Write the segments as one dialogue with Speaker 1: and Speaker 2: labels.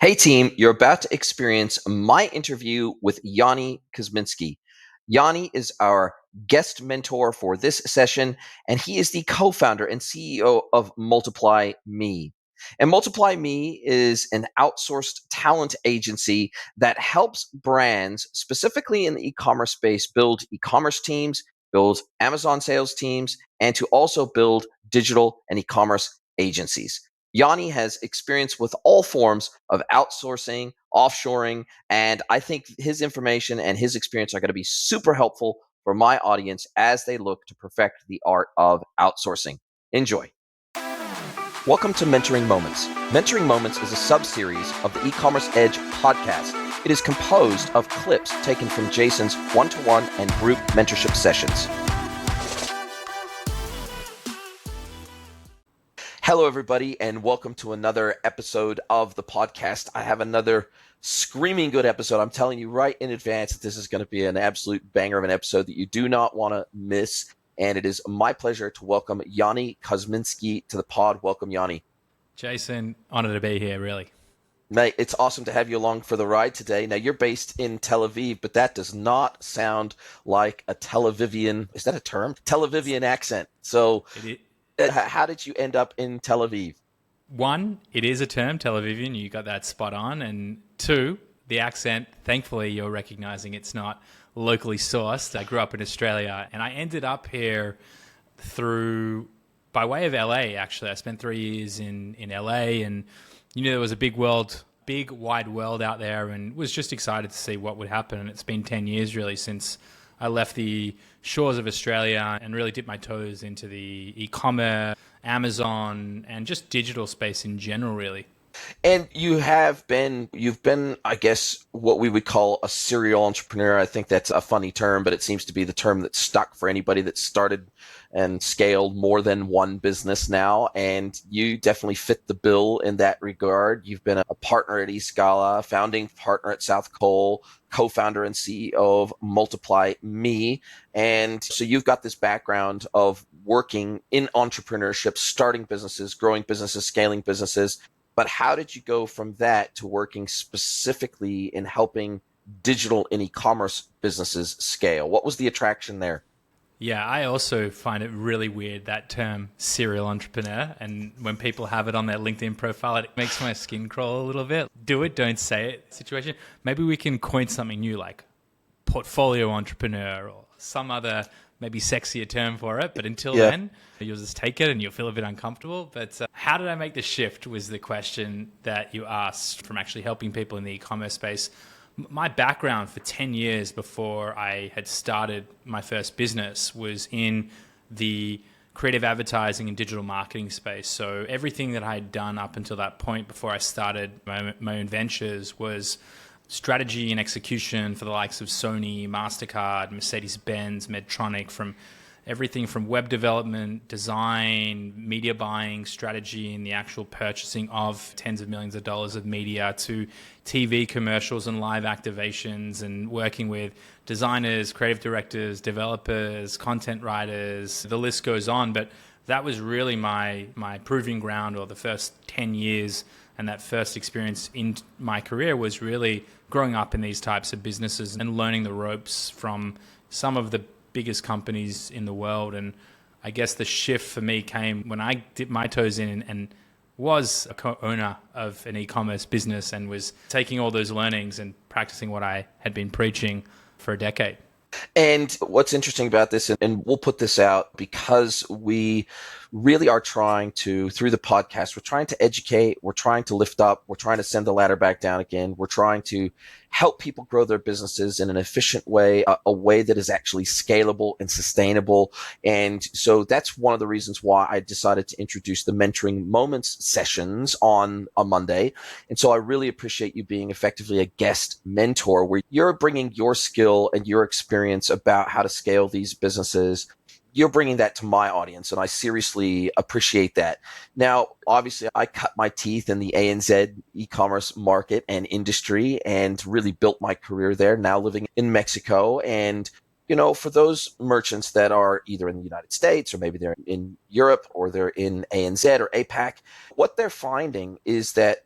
Speaker 1: Hey team, you're about to experience my interview with Yoni Kozminski. Yoni is our guest mentor for this session, and he is the co-founder and CEO of Multiply Me. And Multiply Me is an outsourced talent agency that helps brands, specifically in the e-commerce space, build e-commerce teams, build Amazon sales teams, and to also build digital and e-commerce agencies. Yoni has experience with all forms of outsourcing, offshoring, and I think his information and his experience are going to be super helpful for my audience as they look to perfect the art of outsourcing. Enjoy. Welcome to Mentoring Moments. Mentoring Moments is a sub-series of the E-commerce Edge podcast. It is composed of clips taken from Jason's one-to-one and group mentorship sessions. Hello, everybody, and welcome to another episode of the podcast. I have another screaming good episode. I'm telling you right in advance that this is going to be an absolute banger of an episode that you do not want to miss. And it is my pleasure to welcome Yoni Kozminski to the pod. Welcome, Yoni.
Speaker 2: Jason, honored to be here, really.
Speaker 1: Mate, it's awesome to have you along for the ride today. Now, you're based in Tel Aviv, but that does not sound like a Tel Avivian, is that a term? Tel Avivian accent. So how did you end up in Tel Aviv?
Speaker 2: One, it is a term, Tel Avivian. You got that spot on. And two, the accent, thankfully, you're recognizing it's not locally sourced. I grew up in Australia, and I ended up here by way of LA, actually. I spent 3 years in LA, and there was a big wide world out there, and was just excited to see what would happen. And it's been 10 years, really, since I left the shores of Australia and really dipped my toes into the e-commerce, Amazon, and just digital space in general, really.
Speaker 1: And you've been, I guess, what we would call a serial entrepreneur. I think that's a funny term, but it seems to be the term that's stuck for anybody that started and scaled more than one business now. And you definitely fit the bill in that regard. You've been a partner at eScala, founding partner at South Cole, co-founder and CEO of Multiply Me. And so you've got this background of working in entrepreneurship, starting businesses, growing businesses, scaling businesses. But how did you go from that to working specifically in helping digital and e-commerce businesses scale? What was the attraction there?
Speaker 2: Yeah, I also find it really weird, that term serial entrepreneur. And when people have it on their LinkedIn profile, it makes my skin crawl a little bit. Do it, don't say it situation. Maybe we can coin something new like portfolio entrepreneur or some other maybe sexier term for it. But until then, you'll just take it and you'll feel a bit uncomfortable. But how did I make the shift was the question that you asked from actually helping people in the e-commerce space. My background for 10 years before I had started my first business was in the creative advertising and digital marketing space. So everything that I had done up until that point before I started my own ventures was strategy and execution for the likes of Sony, MasterCard, Mercedes-Benz, Medtronic, from everything from web development, design, media buying, strategy, and the actual purchasing of tens of millions of dollars of media to TV commercials and live activations, and working with designers, creative directors, developers, content writers. The list goes on, but that was really my proving ground, or the first 10 years. And that first experience in my career was really growing up in these types of businesses and learning the ropes from some of the biggest companies in the world. And I guess the shift for me came when I dipped my toes in and was a co-owner of an e-commerce business and was taking all those learnings and practicing what I had been preaching for a decade.
Speaker 1: And what's interesting about this, and we'll put this out because we really are trying to, through the podcast, we're trying to educate, we're trying to lift up, we're trying to send the ladder back down again. We're trying to help people grow their businesses in an efficient way, a way that is actually scalable and sustainable. And so that's one of the reasons why I decided to introduce the Mentoring Moments sessions on a Monday. And so I really appreciate you being effectively a guest mentor where you're bringing your skill and your experience about how to scale these businesses. You're bringing that to my audience, and I seriously appreciate that. Now, obviously, I cut my teeth in the ANZ e-commerce market and industry and really built my career there, now living in Mexico. And, for those merchants that are either in the United States or maybe they're in Europe or they're in ANZ or APAC, what they're finding is that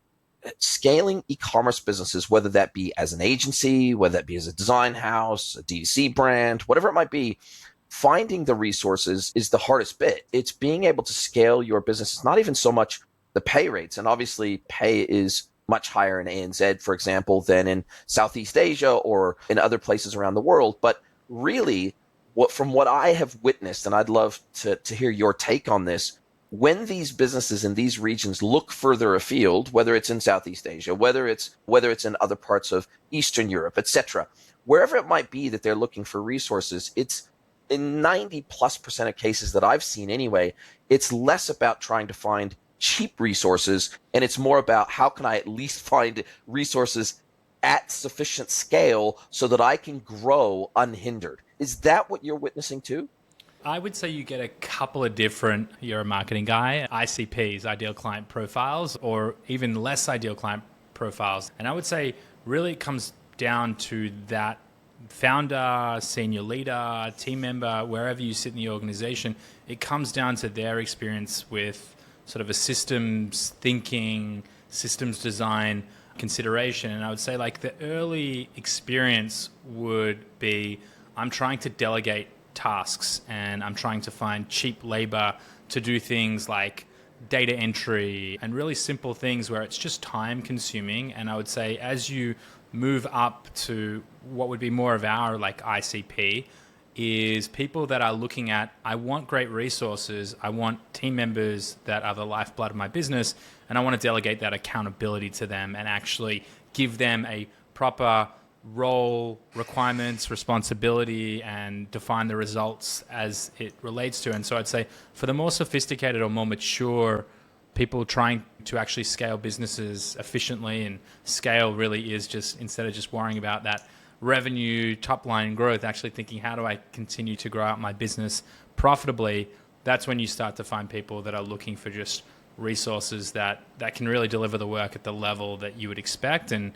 Speaker 1: scaling e-commerce businesses, whether that be as an agency, whether that be as a design house, a D2C brand, whatever it might be, finding the resources is the hardest bit. It's being able to scale your business. It's not even so much the pay rates. And obviously pay is much higher in ANZ, for example, than in Southeast Asia or in other places around the world. But really, from what I have witnessed, and I'd love to hear your take on this, when these businesses in these regions look further afield, whether it's in Southeast Asia, whether it's in other parts of Eastern Europe, etc., wherever it might be that they're looking for resources, it's in 90+% of cases that I've seen anyway, it's less about trying to find cheap resources, and it's more about how can I at least find resources at sufficient scale so that I can grow unhindered. Is that what you're witnessing too?
Speaker 2: I would say you get a couple of different, you're a marketing guy, ICPs, ideal client profiles, or even less ideal client profiles. And I would say really it comes down to that founder, senior leader, team member, wherever you sit in the organization, it comes down to their experience with sort of a systems thinking, systems design consideration. And I would say like the early experience would be, I'm trying to delegate tasks and I'm trying to find cheap labor to do things like data entry and really simple things where it's just time consuming. And I would say as you move up to what would be more of our like ICP is people that are looking at, I want great resources, I want team members that are the lifeblood of my business, and I want to delegate that accountability to them and actually give them a proper role, requirements, responsibility, and define the results as it relates to. And so I'd say for the more sophisticated or more mature people trying to actually scale businesses efficiently, and scale really is just, instead of just worrying about that revenue, top line growth, actually thinking, how do I continue to grow out my business profitably? That's when you start to find people that are looking for just resources that can really deliver the work at the level that you would expect. And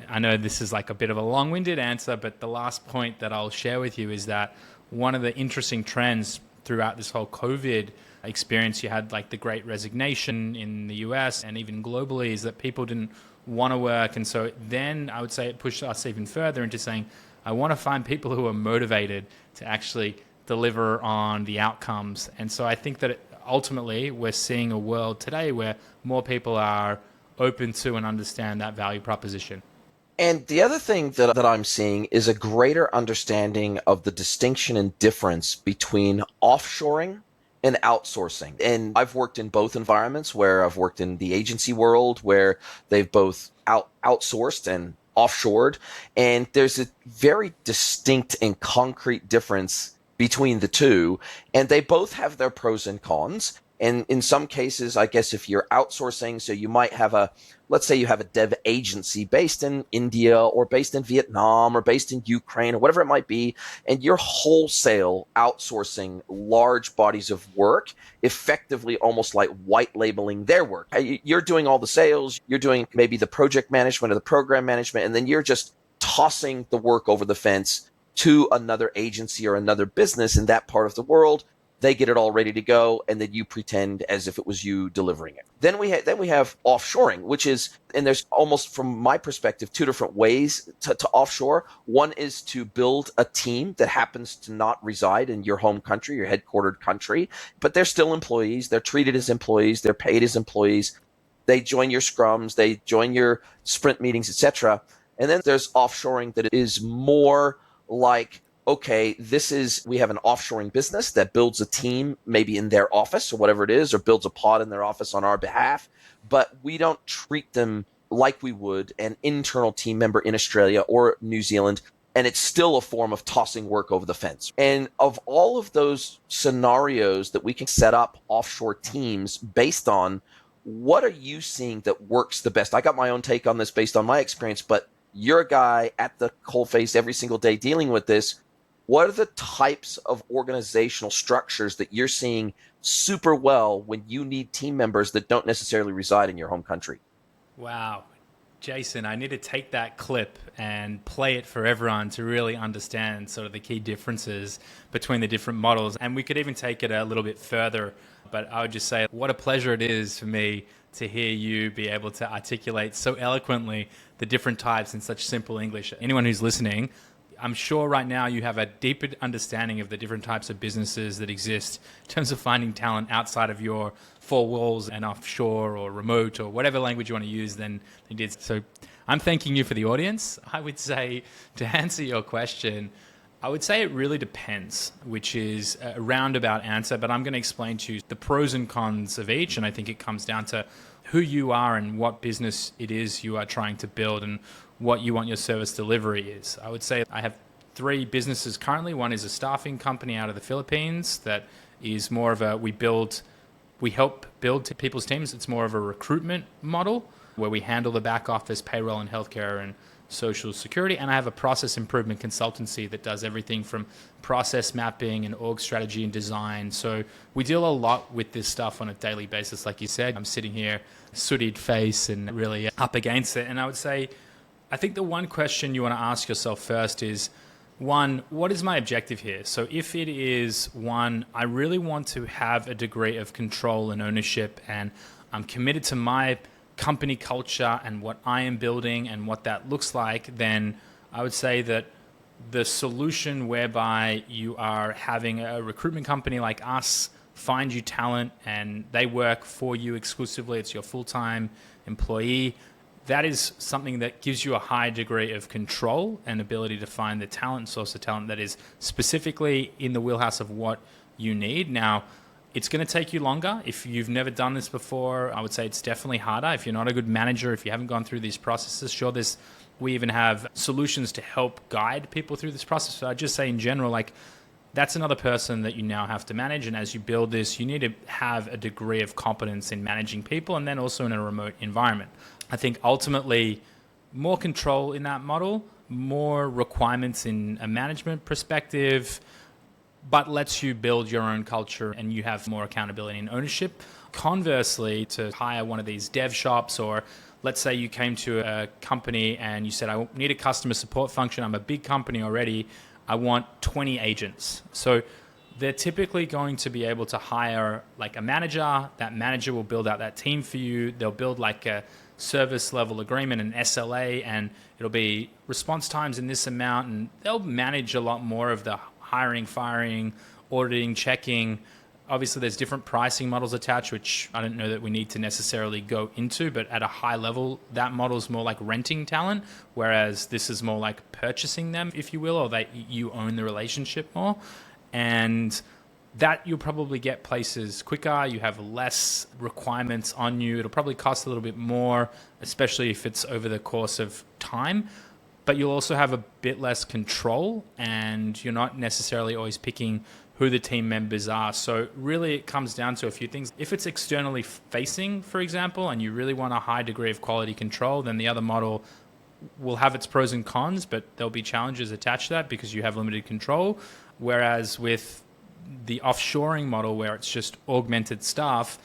Speaker 2: I know this is like a bit of a long-winded answer, but the last point that I'll share with you is that one of the interesting trends throughout this whole COVID experience, you had like the Great Resignation in the US and even globally, is that people didn't want to work. And so then I would say it pushed us even further into saying, I want to find people who are motivated to actually deliver on the outcomes. And so I think that ultimately we're seeing a world today where more people are open to and understand that value proposition.
Speaker 1: And the other thing that I'm seeing is a greater understanding of the distinction and difference between offshoring and outsourcing. And I've worked in both environments, where I've worked in the agency world where they've both outsourced and offshored. And there's a very distinct and concrete difference between the two. And they both have their pros and cons. And in some cases, I guess if you're outsourcing, so you might have let's say you have a dev agency based in India or based in Vietnam or based in Ukraine or whatever it might be, and you're wholesale outsourcing large bodies of work, effectively almost like white labeling their work. You're doing all the sales, you're doing maybe the project management or the program management, and then you're just tossing the work over the fence to another agency or another business in that part of the world. They get it all ready to go, and then you pretend as if it was you delivering it. Then we have offshoring, which is, and there's almost, from my perspective, two different ways to offshore. One is to build a team that happens to not reside in your home country, your headquartered country, but they're still employees. They're treated as employees. They're paid as employees. They join your scrums. They join your sprint meetings, etc. And then there's offshoring that is more like, okay, we have an offshoring business that builds a team maybe in their office or whatever it is, or builds a pod in their office on our behalf, but we don't treat them like we would an internal team member in Australia or New Zealand, and it's still a form of tossing work over the fence. And of all of those scenarios that we can set up offshore teams based on, what are you seeing that works the best? I got my own take on this based on my experience, but you're a guy at the coalface every single day dealing with this. What are the types of organizational structures that you're seeing super well when you need team members that don't necessarily reside in your home country?
Speaker 2: Wow. Jason, I need to take that clip and play it for everyone to really understand sort of the key differences between the different models. And we could even take it a little bit further, but I would just say what a pleasure it is for me to hear you be able to articulate so eloquently the different types in such simple English. Anyone who's listening, I'm sure right now you have a deeper understanding of the different types of businesses that exist in terms of finding talent outside of your four walls and offshore or remote or whatever language you want to use than you did. So I'm thanking you for the audience. I would say, to answer your question, I would say it really depends, which is a roundabout answer, but I'm going to explain to you the pros and cons of each. And I think it comes down to who you are and what business it is you are trying to build and what you want your service delivery is. I would say I have 3 businesses currently. One is a staffing company out of the Philippines that is more of we help build people's teams. It's more of a recruitment model where we handle the back office, payroll and healthcare and social security. And I have a process improvement consultancy that does everything from process mapping and org strategy and design. So we deal a lot with this stuff on a daily basis. Like you said, I'm sitting here, sootied face and really up against it. And I would say, I think the one question you want to ask yourself first is, one, what is my objective here? So if it is, one, I really want to have a degree of control and ownership, and I'm committed to my company culture and what I am building and what that looks like, then I would say that the solution whereby you are having a recruitment company like us find you talent and they work for you exclusively, it's your full-time employee, that is something that gives you a high degree of control and ability to find the talent, source of talent that is specifically in the wheelhouse of what you need. Now, it's going to take you longer. If you've never done this before, I would say it's definitely harder. If you're not a good manager, if you haven't gone through these processes, sure, we even have solutions to help guide people through this process. So I'd just say in general, like, that's another person that you now have to manage. And as you build this, you need to have a degree of competence in managing people and then also in a remote environment. I think ultimately more control in that model, more requirements in a management perspective, but lets you build your own culture and you have more accountability and ownership. Conversely, to hire one of these dev shops, or let's say you came to a company and you said, I need a customer support function. I'm a big company already. I want 20 agents. So they're typically going to be able to hire like a manager. That manager will build out that team for you. They'll build like a service level agreement, an SLA, and it'll be response times in this amount. And they'll manage a lot more of the hiring, firing, auditing, checking. Obviously, there's different pricing models attached, which I don't know that we need to necessarily go into, but at a high level, that model is more like renting talent, whereas this is more like purchasing them, if you will, or that you own the relationship more. And that you'll probably get places quicker. You have less requirements on you. It'll probably cost a little bit more, especially if it's over the course of time. But you'll also have a bit less control, and you're not necessarily always picking who the team members are. So really it comes down to a few things. If it's externally facing, for example, and you really want a high degree of quality control, then the other model will have its pros and cons, but there'll be challenges attached to that because you have limited control. Whereas with the offshoring model, where it's just augmented staff,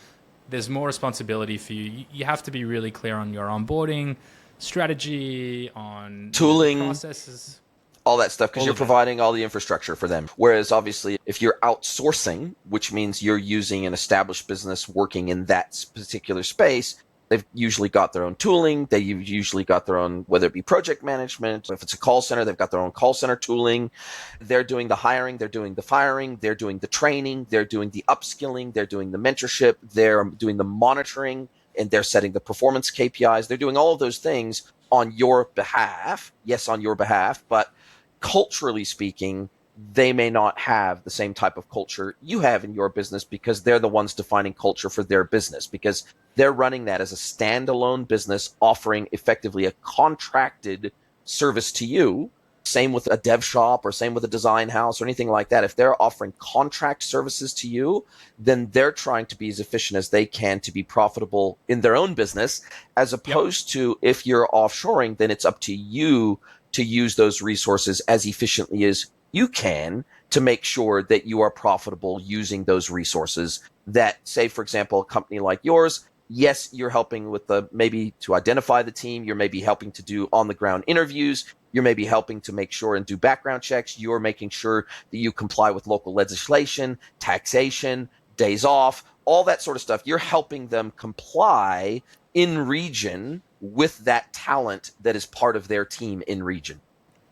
Speaker 2: there's more responsibility for you. You have to be really clear on your onboarding strategy, on
Speaker 1: tooling,
Speaker 2: processes,
Speaker 1: all that stuff, because you're providing all the infrastructure for them. Whereas obviously if you're outsourcing, which means you're using an established business working in that particular space, they've usually got their own tooling. They've usually got their own, whether it be project management, if it's a call center, they've got their own call center tooling. They're doing the hiring, they're doing the firing, they're doing the training, they're doing the upskilling, they're doing the mentorship, they're doing the monitoring, and they're setting the performance KPIs. They're doing all of those things on your behalf. Yes, on your behalf, but culturally speaking, they may not have the same type of culture you have in your business because they're the ones defining culture for their business, because they're running that as a standalone business offering effectively a contracted service to you. Same with a dev shop or same with a design house or anything like that. If they're offering contract services to you, then they're trying to be as efficient as they can to be profitable in their own business, as opposed to if you're offshoring, then it's up to you to use those resources as efficiently as you can to make sure that you are profitable using those resources. That, say, for example, a company like yours, yes, you're helping with maybe to identify the team. You're maybe helping to do on the ground interviews. You're maybe helping to make sure and do background checks. You're making sure that you comply with local legislation, taxation, days off, all that sort of stuff. You're helping them comply in region with that talent that is part of their team in region.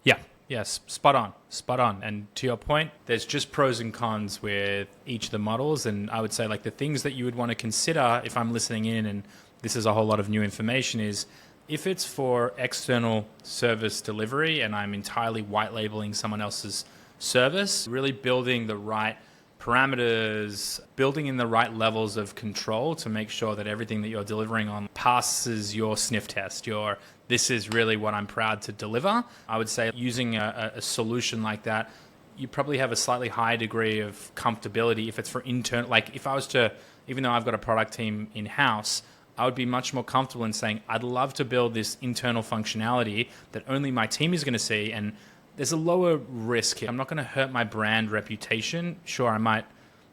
Speaker 2: Yeah, yes, spot on, spot on. And to your point, there's just pros and cons with each of the models. And I would say like the things that you would want to consider if I'm listening in and this is a whole lot of new information is if it's for external service delivery and I'm entirely white labeling someone else's service, really building the right parameters, building in the right levels of control to make sure that everything that you're delivering on passes your sniff test, your this is really what I'm proud to deliver. I would say using a solution like that, you probably have a slightly higher degree of comfortability if it's for internal. Like if I was to, even though I've got a product team in-house, I would be much more comfortable in saying, I'd love to build this internal functionality that only my team is going to see. And there's a lower risk here. I'm not going to hurt my brand reputation. Sure, I might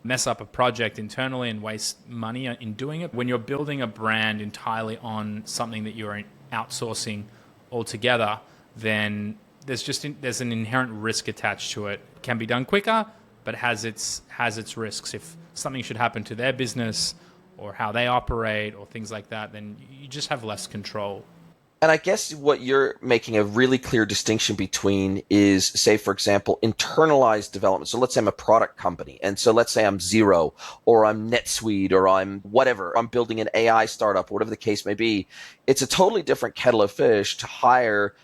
Speaker 2: mess up a project internally and waste money in doing it. When you're building a brand entirely on something that you're outsourcing altogether, then there's an inherent risk attached to it. It can be done quicker, but has its risks. If something should happen to their business or how they operate or things like that, then you just have less control.
Speaker 1: And I guess what you're making a really clear distinction between is, say, for example, internalized development. So let's say I'm a product company. And so let's say I'm Xero or I'm NetSuite or I'm whatever. I'm building an AI startup, whatever the case may be. It's a totally different kettle of fish to hire,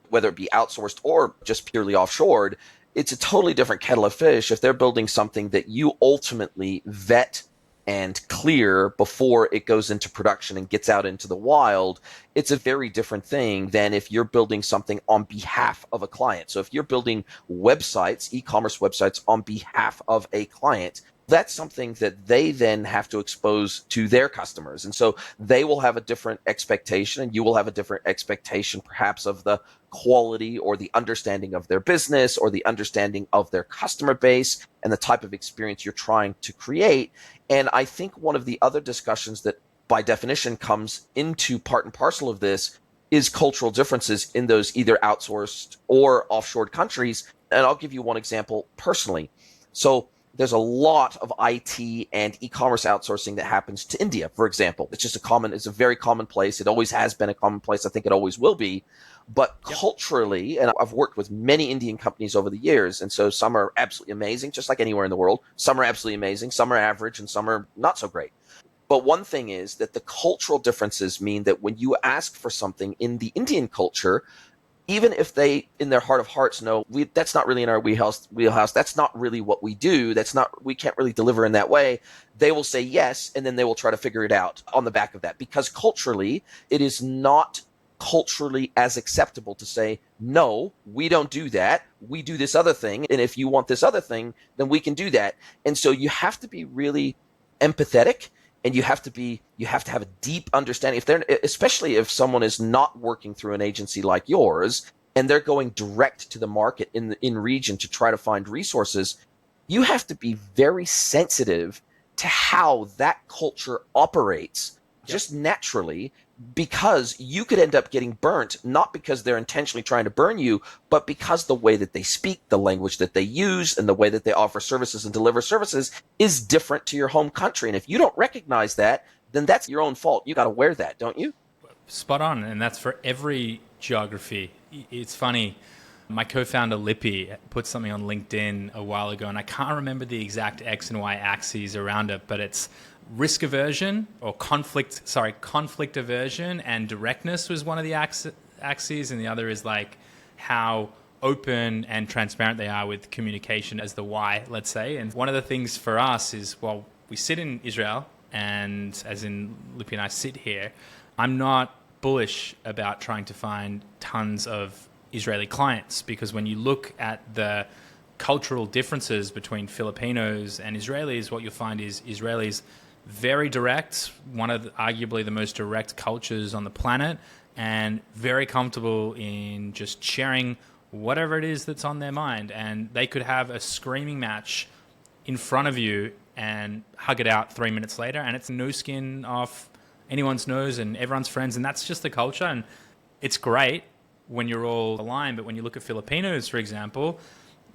Speaker 1: whether it be outsourced or just purely offshored. It's a totally different kettle of fish if they're building something that you ultimately vet and clear before it goes into production and gets out into the wild. It's a very different thing than if you're building something on behalf of a client. So if you're building websites, e-commerce websites on behalf of a client, that's something that they then have to expose to their customers. And so they will have a different expectation and you will have a different expectation perhaps of the quality or the understanding of their business or the understanding of their customer base and the type of experience you're trying to create. And I think one of the other discussions that by definition comes into part and parcel of this is cultural differences in those either outsourced or offshored countries. And I'll give you one example personally. So there's a lot of IT and e-commerce outsourcing that happens to India, for example. It's a very common place. It always has been a common place. I think it always will be. But culturally, and I've worked with many Indian companies over the years, and so some are absolutely amazing, just like anywhere in the world. Some are absolutely amazing, some are average, and some are not so great. But one thing is that the cultural differences mean that when you ask for something in the Indian culture, even if they, in their heart of hearts, know that's not really in our wheelhouse, that's not really what we do, we can't really deliver in that way, they will say yes, and then they will try to figure it out on the back of that. Because culturally, it is not culturally as acceptable to say, no, we don't do that, we do this other thing, and if you want this other thing, then we can do that. And so you have to be really empathetic, and you have to have a deep understanding. Especially if someone is not working through an agency like yours, and they're going direct to the market in region to try to find resources, you have to be very sensitive to how that culture operates just naturally, because you could end up getting burnt, not because they're intentionally trying to burn you, but because the way that they speak, the language that they use, and the way that they offer services and deliver services is different to your home country. And if you don't recognize that, then that's your own fault. You got to wear that, don't you?
Speaker 2: Spot on. And that's for every geography. It's funny. My co-founder Lippy put something on LinkedIn a while ago, and I can't remember the exact X and Y axes around it, but it's risk aversion or conflict aversion, and directness was one of the axes, and the other is like how open and transparent they are with communication as the Y, let's say. And one of the things for us is, well, we sit in Israel, and as in Lippy and I sit here, I'm not bullish about trying to find tons of Israeli clients, because when you look at the cultural differences between Filipinos and Israelis, what you'll find is Israelis very direct, arguably the most direct cultures on the planet, and very comfortable in just sharing whatever it is that's on their mind. And they could have a screaming match in front of you and hug it out 3 minutes later, and it's no skin off anyone's nose and everyone's friends. And that's just the culture. And it's great when you're all aligned. But when you look at Filipinos, for example,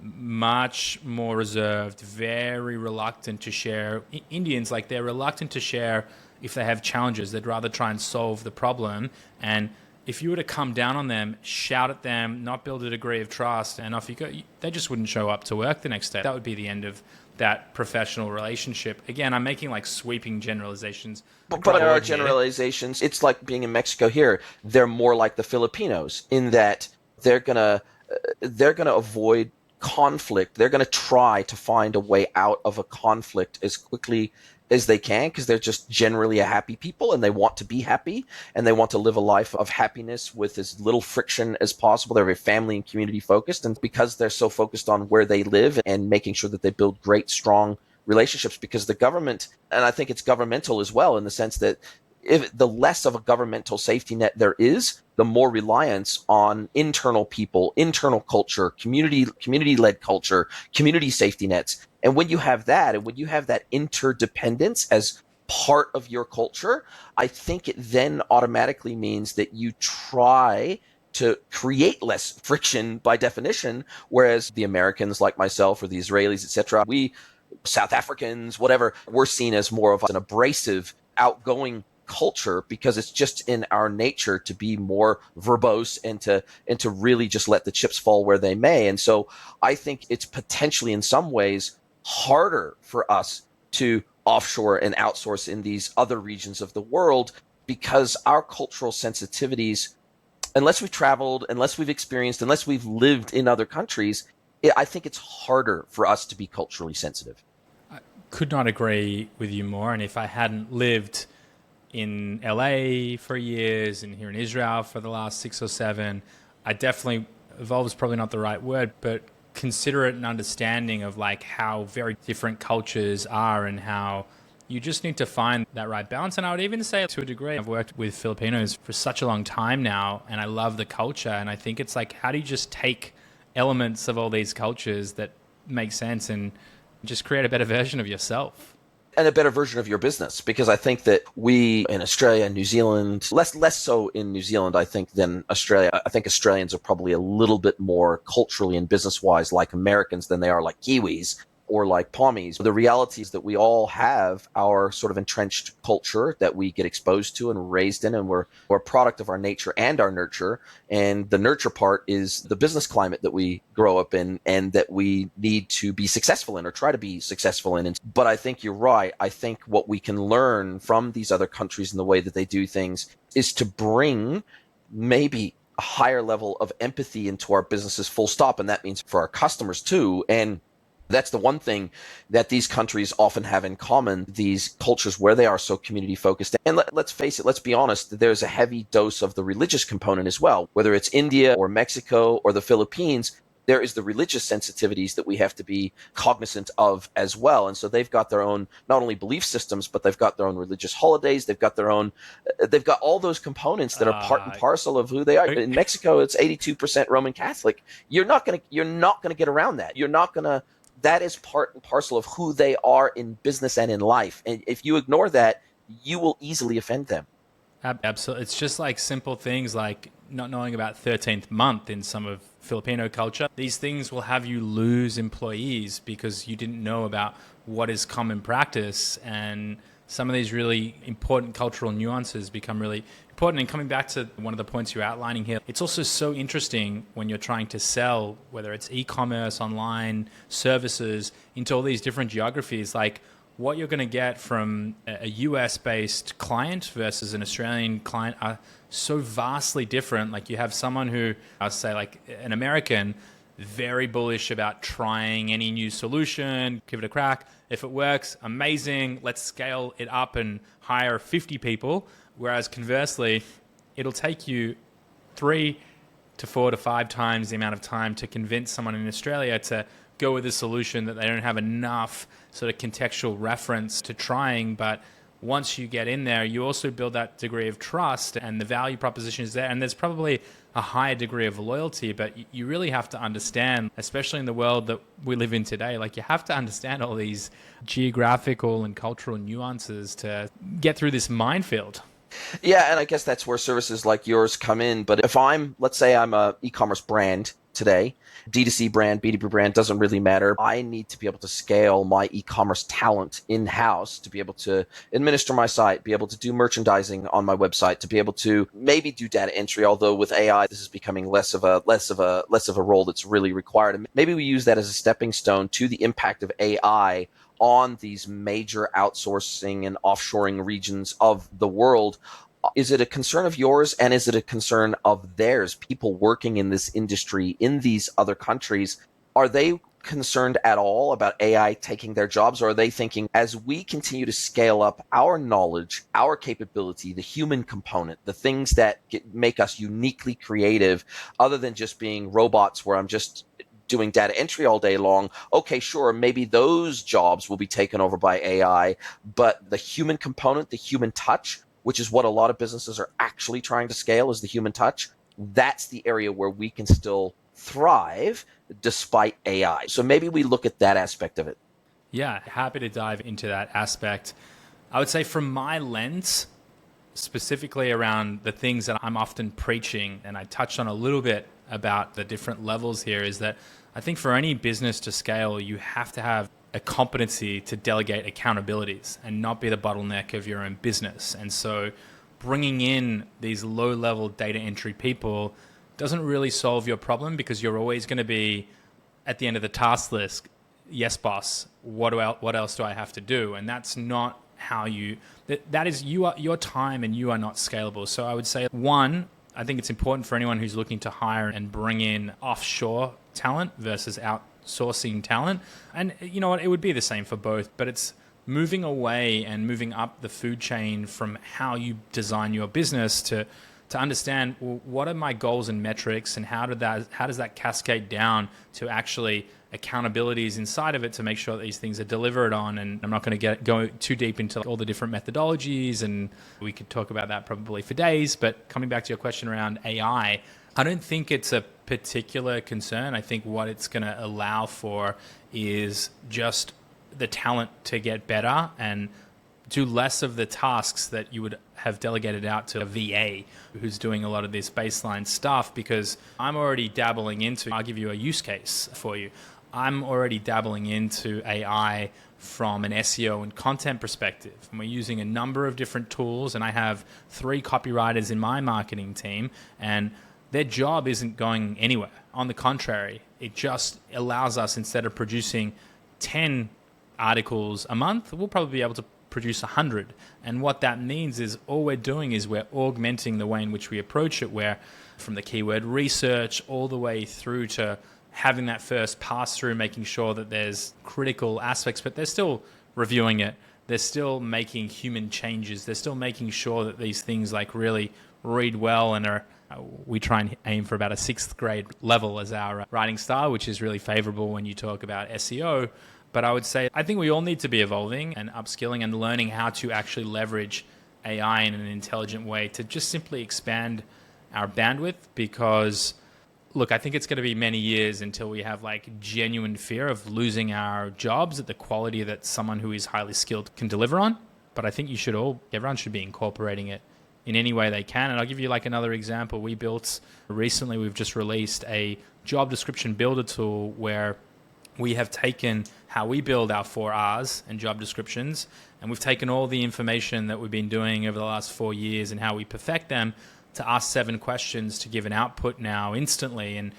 Speaker 2: much more reserved, very reluctant to share. Indians, like, they're reluctant to share if they have challenges. They'd rather try and solve the problem. And if you were to come down on them, shout at them, not build a degree of trust, and off you go, they just wouldn't show up to work the next day. That would be the end of that professional relationship. Again, I'm making like sweeping generalizations.
Speaker 1: But there are generalizations. It's like being in Mexico here. They're more like the Filipinos in that they're gonna avoid conflict. They're going to try to find a way out of a conflict as quickly as they can because they're just generally a happy people and they want to be happy and they want to live a life of happiness with as little friction as possible. They're very family and community focused, and because they're so focused on where they live and making sure that they build great, strong relationships, because the government, and I think it's governmental as well in the sense that if the less of a governmental safety net there is, the more reliance on internal people, internal culture, community-led culture, community safety nets. And when you have that, and when you have that interdependence as part of your culture, I think it then automatically means that you try to create less friction by definition, whereas the Americans like myself or the Israelis, etc., we, South Africans, whatever, we're seen as more of an abrasive, outgoing culture because it's just in our nature to be more verbose and to really just let the chips fall where they may. And so I think it's potentially in some ways harder for us to offshore and outsource in these other regions of the world because our cultural sensitivities, unless we've traveled, unless we've experienced, unless we've lived in other countries, I think it's harder for us to be culturally sensitive.
Speaker 2: I could not agree with you more. And if I hadn't lived in LA for years and here in Israel for the last 6 or 7, I definitely, evolve is probably not the right word, but considerate and understanding of like how very different cultures are and how you just need to find that right balance. And I would even say to a degree, I've worked with Filipinos for such a long time now and I love the culture. And I think it's like, how do you just take elements of all these cultures that make sense and just create a better version of yourself?
Speaker 1: And a better version of your business, because I think that we in Australia and New Zealand, less so in New Zealand, I think, than Australia. I think Australians are probably a little bit more culturally and business-wise like Americans than they are like Kiwis or like Pommies. The reality is that we all have our sort of entrenched culture that we get exposed to and raised in, and we're a product of our nature and our nurture. And the nurture part is the business climate that we grow up in and that we need to be successful in or try to be successful in. But I think you're right. I think what we can learn from these other countries and the way that they do things is to bring maybe a higher level of empathy into our businesses, full stop. And that means for our customers too. And that's the one thing that these countries often have in common, these cultures where they are so community focused. And let's face it, let's be honest, there's a heavy dose of the religious component as well. Whether it's India or Mexico or the Philippines, there is the religious sensitivities that we have to be cognizant of as well. And so they've got their own, not only belief systems, but they've got their own religious holidays. They've got all those components that are part and parcel of who they are. In Mexico, it's 82% Roman Catholic. You're not going to get around that. That is part and parcel of who they are in business and in life. And if you ignore that, you will easily offend them.
Speaker 2: Absolutely. It's just like simple things like not knowing about 13th month in some of Filipino culture. These things will have you lose employees because you didn't know about what is common practice, and some of these really important cultural nuances become really important. And coming back to one of the points you're outlining here, it's also so interesting when you're trying to sell, whether it's e-commerce, online services, into all these different geographies, like what you're going to get from a US-based client versus an Australian client are so vastly different. Like you have someone who, I'll say like an American, very bullish about trying any new solution, give it a crack. If it works, amazing, let's scale it up and hire 50 people. Whereas conversely, it'll take you 3 to 4 to 5 times the amount of time to convince someone in Australia to go with a solution that they don't have enough sort of contextual reference to trying. But once you get in there, you also build that degree of trust and the value proposition is there. And there's probably a higher degree of loyalty, but you really have to understand, especially in the world that we live in today, like you have to understand all these geographical and cultural nuances to get through this minefield.
Speaker 1: Yeah, and I guess that's where services like yours come in. But if let's say I'm a e-commerce brand today. D2C brand, B2B brand, doesn't really matter. I need to be able to scale my e-commerce talent in-house to be able to administer my site, be able to do merchandising on my website, to be able to maybe do data entry, although with AI, this is becoming less of a role that's really required. And maybe we use that as a stepping stone to the impact of AI on these major outsourcing and offshoring regions of the world. Is it a concern of yours, and is it a concern of theirs? People working in this industry in these other countries, are they concerned at all about AI taking their jobs, or are they thinking, as we continue to scale up our knowledge, our capability, the human component, the things that make us uniquely creative, other than just being robots where I'm just doing data entry all day long, okay, sure, maybe those jobs will be taken over by AI, but the human component, the human touch, which is what a lot of businesses are actually trying to scale, is the human touch. That's the area where we can still thrive despite AI. So maybe we look at that aspect of it.
Speaker 2: Yeah, happy to dive into that aspect. I would say from my lens, specifically around the things that I'm often preaching, and I touched on a little bit about the different levels here, is that I think for any business to scale, you have to have a competency to delegate accountabilities and not be the bottleneck of your own business. And so bringing in these low-level data entry people doesn't really solve your problem, because you're always going to be at the end of the task list, yes, boss, what else do I have to do? And that's not how that is your time, and you are not scalable. So I would say, one, I think it's important for anyone who's looking to hire and bring in offshore talent versus outsourcing talent. And you know what, it would be the same for both, but it's moving away and moving up the food chain from how you design your business to understand, well, what are my goals and metrics, and how does that cascade down to actually accountabilities inside of it to make sure that these things are delivered on. And I'm not going to go too deep into all the different methodologies, and we could talk about that probably for days. But coming back to your question around AI, I don't think it's a particular concern. I think what it's going to allow for is just the talent to get better and do less of the tasks that you would have delegated out to a VA who's doing a lot of this baseline stuff. Because I'm already dabbling into, I'll give you a use case for you. I'm already dabbling into AI from an SEO and content perspective. And we're using a number of different tools, and I have 3 copywriters in my marketing team, and their job isn't going anywhere. On the contrary, it just allows us, instead of producing 10 articles a month, we'll probably be able to produce 100. And what that means is all we're doing is we're augmenting the way in which we approach it, where from the keyword research all the way through to having that first pass through, making sure that there's critical aspects, but they're still reviewing it. They're still making human changes. They're still making sure that these things like really read well and are, we try and aim for about a 6th grade level as our writing style, which is really favorable when you talk about SEO. But I would say, I think we all need to be evolving and upskilling and learning how to actually leverage AI in an intelligent way to just simply expand our bandwidth. Because look, I think it's going to be many years until we have like genuine fear of losing our jobs at the quality that someone who is highly skilled can deliver on. But I think everyone should be incorporating it in any way they can. And I'll give you like another example. We've just released a job description builder tool where we have taken how we build our 4 Rs and job descriptions, and we've taken all the information that we've been doing over the last 4 years and how we perfect them to ask 7 questions to give an output now instantly. And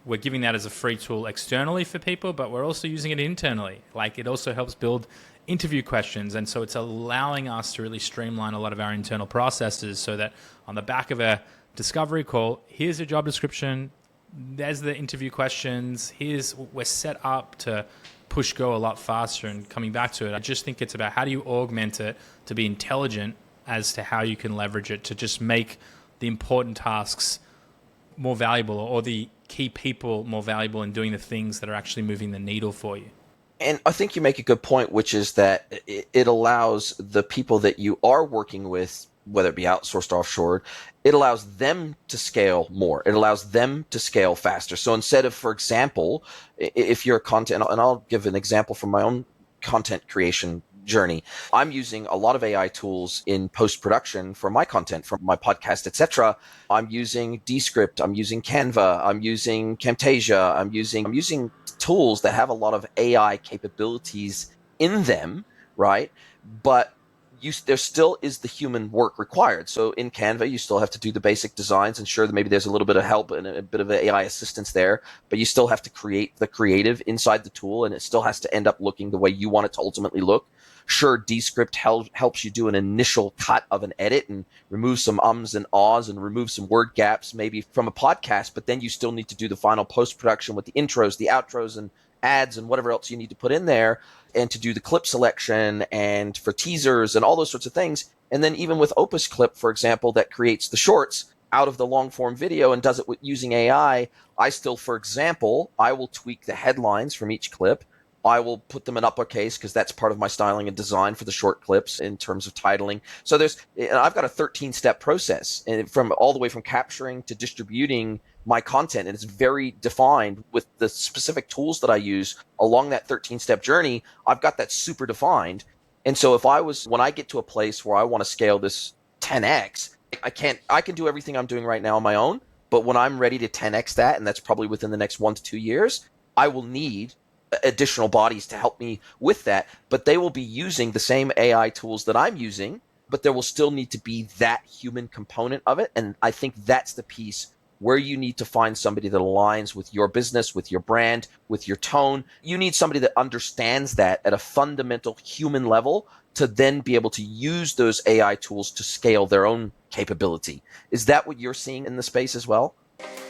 Speaker 2: we're giving that as a free tool externally for people, but we're also using it internally. Like, it also helps build interview questions. And so it's allowing us to really streamline a lot of our internal processes, so that on the back of a discovery call, here's a job description, there's the interview questions, we're set up to push go a lot faster. And coming back to it, I just think it's about how do you augment it to be intelligent as to how you can leverage it to just make the important tasks more valuable, or the key people more valuable in doing the things that are actually moving the needle for you.
Speaker 1: And I think you make a good point, which is that it allows the people that you are working with, whether it be outsourced or offshore, it allows them to scale more. It allows them to scale faster. So instead of, for example, if you're a content, and I'll give an example from my own content creation journey. I'm using a lot of AI tools in post-production for my content, for my podcast, etc. I'm using Descript, I'm using Canva, I'm using Camtasia, I'm using tools that have a lot of AI capabilities in them, right? But there still is the human work required. So in Canva, you still have to do the basic designs, and sure, that maybe there's a little bit of help and a bit of AI assistance there, but you still have to create the creative inside the tool, and it still has to end up looking the way you want it to ultimately look. Sure, Descript helps you do an initial cut of an edit and remove some ums and ahs and remove some word gaps maybe from a podcast, but then you still need to do the final post-production with the intros, the outros, and ads and whatever else you need to put in there, and to do the clip selection and for teasers and all those sorts of things. And then even with Opus Clip, for example, that creates the shorts out of the long form video and does it using AI, I still, for example, I will tweak the headlines from each clip. I will put them in uppercase because that's part of my styling and design for the short clips in terms of titling. So I've got a 13-step process, and from all the way from capturing to distributing my content, and it's very defined with the specific tools that I use along that 13-step journey. I've got that super defined. And so when I get to a place where I want to scale this 10x, I can do everything I'm doing right now on my own, but when I'm ready to 10x that, and that's probably within the next 1 to 2 years, I will need additional bodies to help me with that, but they will be using the same AI tools that I'm using, but there will still need to be that human component of it. And I think that's the piece where you need to find somebody that aligns with your business, with your brand, with your tone. You need somebody that understands that at a fundamental human level to then be able to use those AI tools to scale their own capability. Is that what you're seeing in the space as well?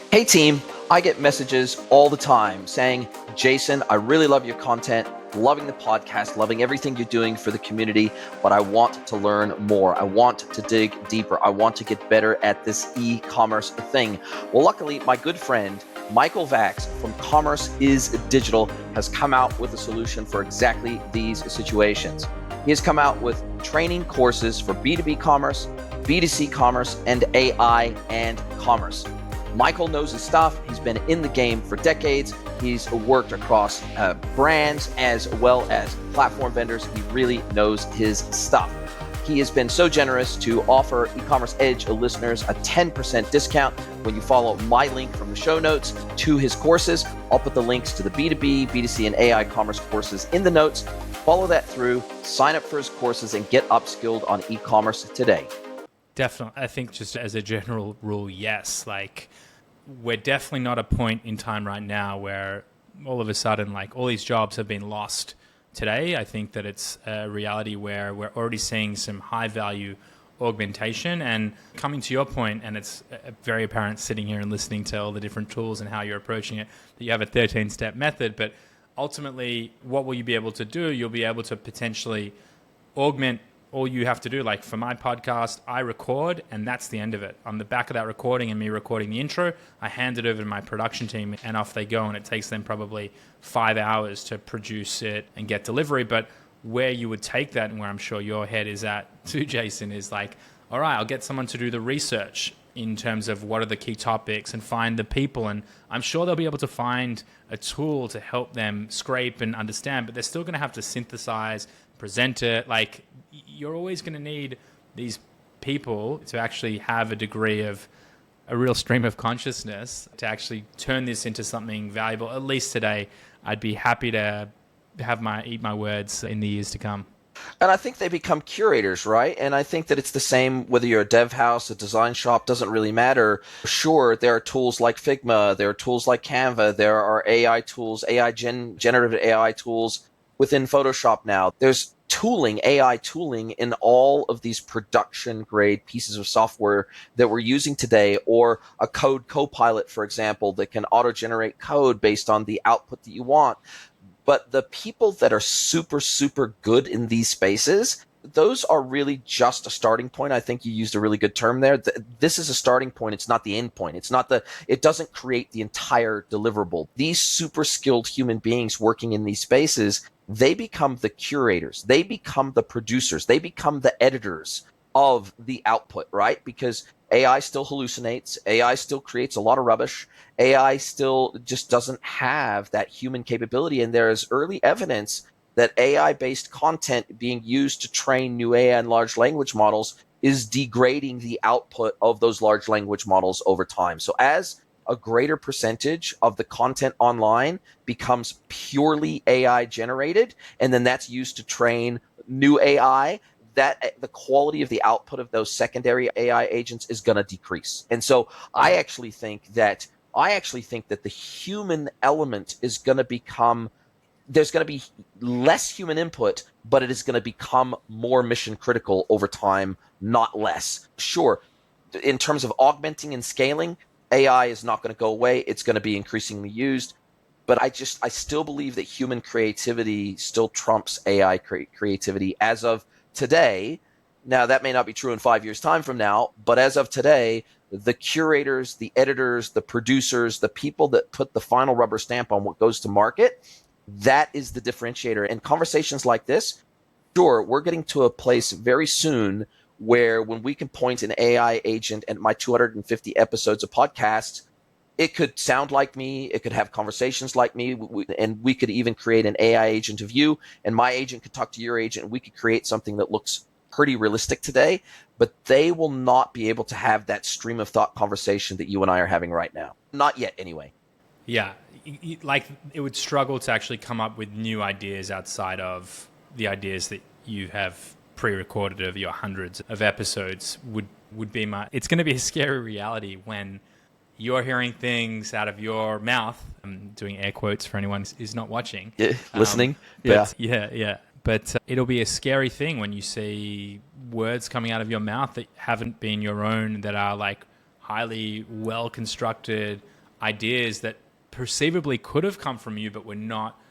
Speaker 1: Hey team, I get messages all the time saying, Jason, I really love your content, loving the podcast, loving everything you're doing for the community, but I want to learn more. I want to dig deeper. I want to get better at this e-commerce thing. Well, luckily, my good friend, Michael Vax from Commerce is Digital has come out with a solution for exactly these situations. He has come out with training courses for B2B commerce, B2C commerce, and AI and commerce. Michael knows his stuff. He's been in the game for decades. He's worked across brands as well as platform vendors. He really knows his stuff. He has been so generous to offer eCommerce Edge listeners a 10% discount when you follow my link from the show notes to his courses. I'll put the links to the B2B, B2C, and AI commerce courses in the notes. Follow that through, sign up for his courses, and get upskilled on e-commerce today.
Speaker 2: Definitely. I think just as a general rule, yes. Like, we're definitely not at a point in time right now where all of a sudden, like, all these jobs have been lost today. I think that it's a reality where we're already seeing some high value augmentation. And coming to your point, and it's very apparent sitting here and listening to all the different tools and how you're approaching it, that you have a 13-step method. But ultimately, what will you be able to do? You'll be able to potentially augment. All you have to do, like for my podcast, I record and that's the end of it. On the back of that recording and me recording the intro, I hand it over to my production team and off they go. And it takes them probably 5 hours to produce it and get delivery. But where you would take that, and where I'm sure your head is at too, Jason, is like, all right, I'll get someone to do the research in terms of what are the key topics and find the people. And I'm sure they'll be able to find a tool to help them scrape and understand, but they're still going to have to synthesize, present it. Like, you're always going to need these people to actually have a degree of a real stream of consciousness to actually turn this into something valuable. At least today, I'd be happy to eat my words in the years to come.
Speaker 1: And I think they become curators, right? And I think that it's the same whether you're a dev house, a design shop, doesn't really matter. Sure, there are tools like Figma, there are tools like Canva, there are AI tools, generative AI tools within Photoshop now. There's AI tooling in all of these production grade pieces of software that we're using today, or a code copilot, for example, that can auto-generate code based on the output that you want. But the people that are super, super good in these spaces, those are really just a starting point. I think you used a really good term there. This is a starting point. It's not the end point. It doesn't create the entire deliverable. These super skilled human beings working in these spaces, they become the curators. They become the producers. They become the editors of the output, right? Because AI still hallucinates. AI still creates a lot of rubbish. AI still just doesn't have that human capability. And there is early evidence that AI-based content being used to train new AI and large language models is degrading the output of those large language models over time. So as a greater percentage of the content online becomes purely AI generated, and then that's used to train new AI, that the quality of the output of those secondary AI agents is going to decrease. And so I actually think that the human element is going to become, there's going to be less human input, but it is going to become more mission critical over time, not less. Sure, in terms of augmenting and scaling, AI is not going to go away. It's going to be increasingly used. But I still believe that human creativity still trumps AI creativity as of today. Now, that may not be true in 5 years' time from now, but as of today, the curators, the editors, the producers, the people that put the final rubber stamp on what goes to market, that is the differentiator. And conversations like this, sure, we're getting to a place very soon where when we can point an AI agent at my 250 episodes of podcasts, it could sound like me, it could have conversations like me, and we could even create an AI agent of you, and my agent could talk to your agent, and we could create something that looks pretty realistic today, but they will not be able to have that stream of thought conversation that you and I are having right now. Not yet, anyway.
Speaker 2: Yeah, like it would struggle to actually come up with new ideas outside of the ideas that you have pre-recorded of your hundreds of episodes would be my... It's going to be a scary reality when you're hearing things out of your mouth. I'm doing air quotes for anyone who's not watching.
Speaker 1: Yeah, listening.
Speaker 2: Yeah. But it'll be a scary thing when you see words coming out of your mouth that haven't been your own, that are like highly well-constructed ideas that perceivably could have come from you, but were not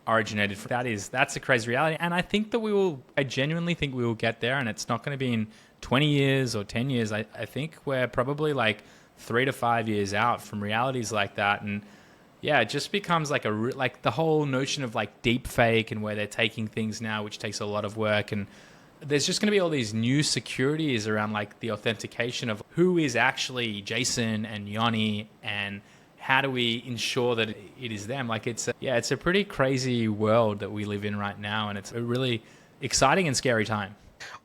Speaker 2: originated from. That's a crazy reality. And I think that I genuinely think we will get there, and it's not going to be in 20 years or 10 years. I think we're probably like 3 to 5 years out from realities like that. And yeah, it just becomes like like the whole notion of like deep fake, and where they're taking things now, which takes a lot of work. And there's just going to be all these new securities around like the authentication of who is actually Jason and Yoni, and how do we ensure that it is them? Like it's a pretty crazy world that we live in right now, and it's a really exciting and scary time.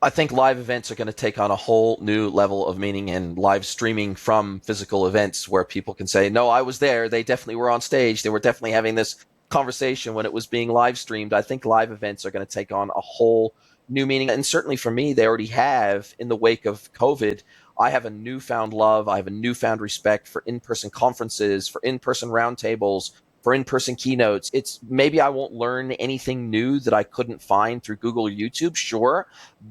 Speaker 1: I think live events are going to take on a whole new level of meaning, and live streaming from physical events where people can say, no, I was there. They definitely were on stage. They were definitely having this conversation when it was being live streamed. I think live events are going to take on a whole new meaning. And certainly for me, they already have in the wake of COVID. I have a newfound love. I have a newfound respect for in-person conferences, for in-person roundtables, for in-person keynotes. It's maybe I won't learn anything new that I couldn't find through Google or YouTube, sure,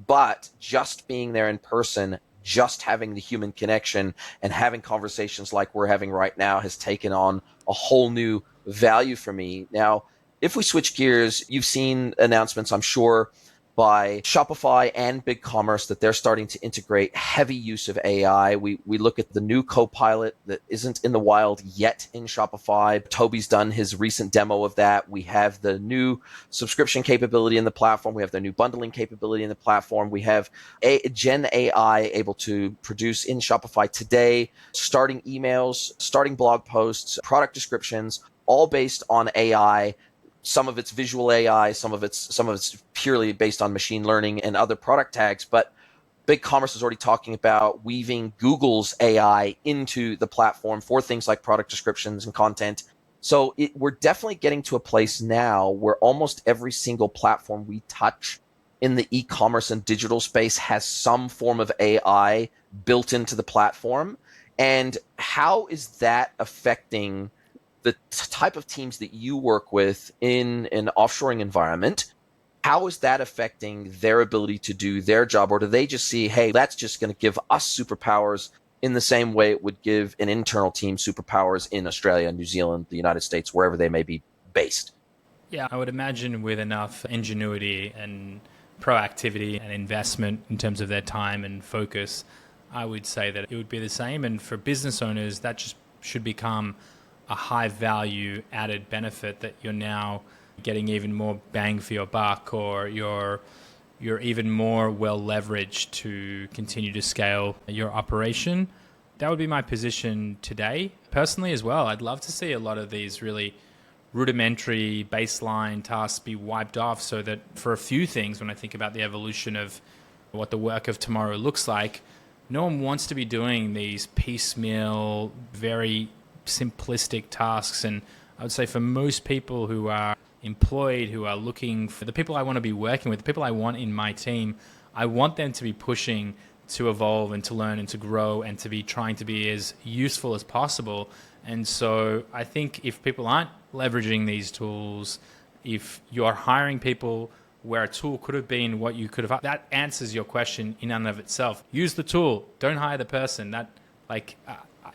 Speaker 1: but just being there in person, just having the human connection and having conversations like we're having right now has taken on a whole new value for me. Now, if we switch gears, you've seen announcements, I'm sure, by Shopify and BigCommerce that they're starting to integrate heavy use of AI. We look at the new Copilot that isn't in the wild yet in Shopify. Toby's done his recent demo of that. We have the new subscription capability in the platform. We have the new bundling capability in the platform. We have Gen AI able to produce in Shopify today, starting emails, starting blog posts, product descriptions, all based on AI. Some of it's visual AI, some of it's purely based on machine learning and other product tags. But BigCommerce is already talking about weaving Google's AI into the platform for things like product descriptions and content. So we're definitely getting to a place now where almost every single platform we touch in the e-commerce and digital space has some form of AI built into the platform. And how is that affecting the type of teams that you work with in an offshoring environment? How is that affecting their ability to do their job? Or do they just see, hey, that's just going to give us superpowers in the same way it would give an internal team superpowers in Australia, New Zealand, the United States, wherever they may be based?
Speaker 2: Yeah, I would imagine with enough ingenuity and proactivity and investment in terms of their time and focus, I would say that it would be the same. And for business owners, that just should become a high value added benefit, that you're now getting even more bang for your buck, or you're even more well leveraged to continue to scale your operation. That would be my position today. Personally as well, I'd love to see a lot of these really rudimentary baseline tasks be wiped off, so that for a few things, when I think about the evolution of what the work of tomorrow looks like, no one wants to be doing these piecemeal, very simplistic tasks. And I would say for most people who are employed, who are looking for the people I want to be working with, the people I want in my team, I want them to be pushing to evolve and to learn and to grow and to be trying to be as useful as possible. And so I think if people aren't leveraging these tools, if you're hiring people where a tool could have been what you could have, that answers your question in and of itself. Use the tool, don't hire the person. That, like,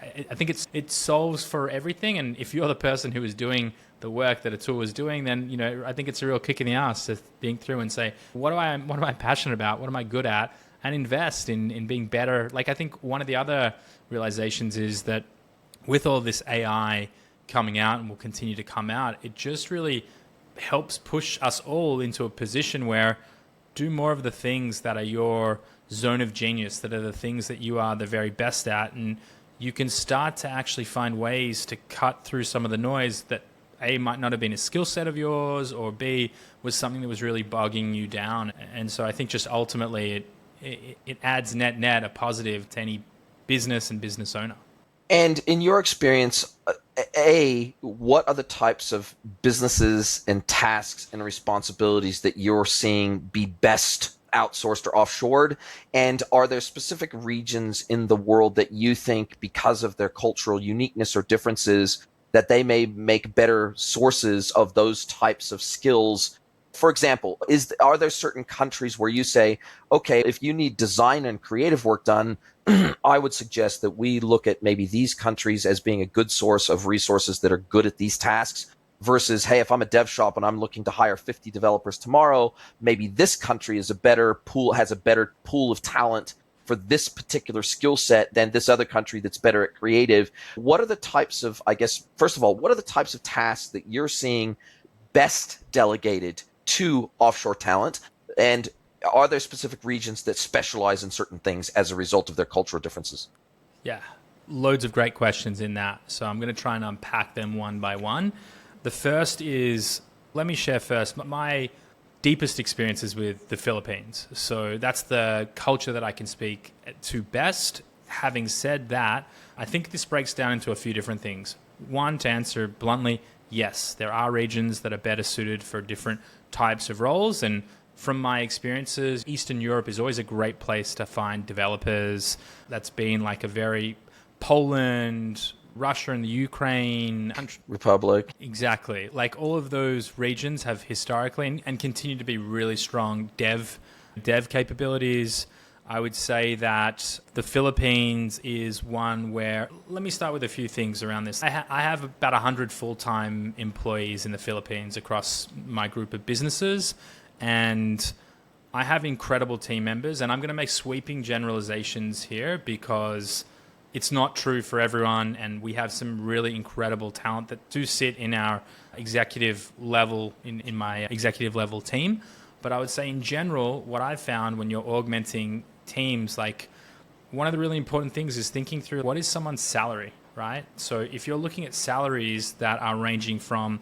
Speaker 2: I think it solves for everything. And if you're the person who is doing the work that a tool is doing, then, you know, I think it's a real kick in the ass to think through and say, what am I passionate about? What am I good at? And invest in being better. Like, I think one of the other realizations is that with all this AI coming out and will continue to come out, it just really helps push us all into a position where do more of the things that are your zone of genius, that are the things that you are the very best at. And you can start to actually find ways to cut through some of the noise that A, might not have been a skill set of yours, or B, was something that was really bogging you down. And so I think just ultimately it adds net a positive to any business and business owner.
Speaker 1: And in your experience, what are the types of businesses and tasks and responsibilities that you're seeing be best outsourced or offshored? And are there specific regions in the world that you think, because of their cultural uniqueness or differences, that they may make better sources of those types of skills? For example, are there certain countries where you say, okay, if you need design and creative work done, I would suggest that we look at maybe these countries as being a good source of resources that are good at these tasks, versus, hey, if I'm a dev shop and I'm looking to hire 50 developers tomorrow, maybe this country has a better pool of talent for this particular skill set than this other country that's better at creative. What are the types of, I guess, first of all, what are the types of tasks that you're seeing best delegated to offshore talent? And are there specific regions that specialize in certain things as a result of their cultural differences?
Speaker 2: Yeah, loads of great questions in that. So I'm going to try and unpack them one by one. The first is, let me share first my deepest experiences with the Philippines. So that's the culture that I can speak to best. Having said that, I think this breaks down into a few different things. One, to answer bluntly, yes, there are regions that are better suited for different types of roles. And from my experiences, Eastern Europe is always a great place to find developers. That's been like a very Poland, Russia and the Ukraine
Speaker 1: Republic.
Speaker 2: Exactly. Like all of those regions have historically and continue to be really strong dev capabilities. I would say that the Philippines is one where, let me start with a few things around this. I have about 100 full-time employees in the Philippines across my group of businesses, and I have incredible team members, and I'm going to make sweeping generalizations here because it's not true for everyone, and we have some really incredible talent that do sit in our executive level, in my executive level team. But I would say in general, what I've found when you're augmenting teams, like one of the really important things is thinking through what is someone's salary, right? So if you're looking at salaries that are ranging from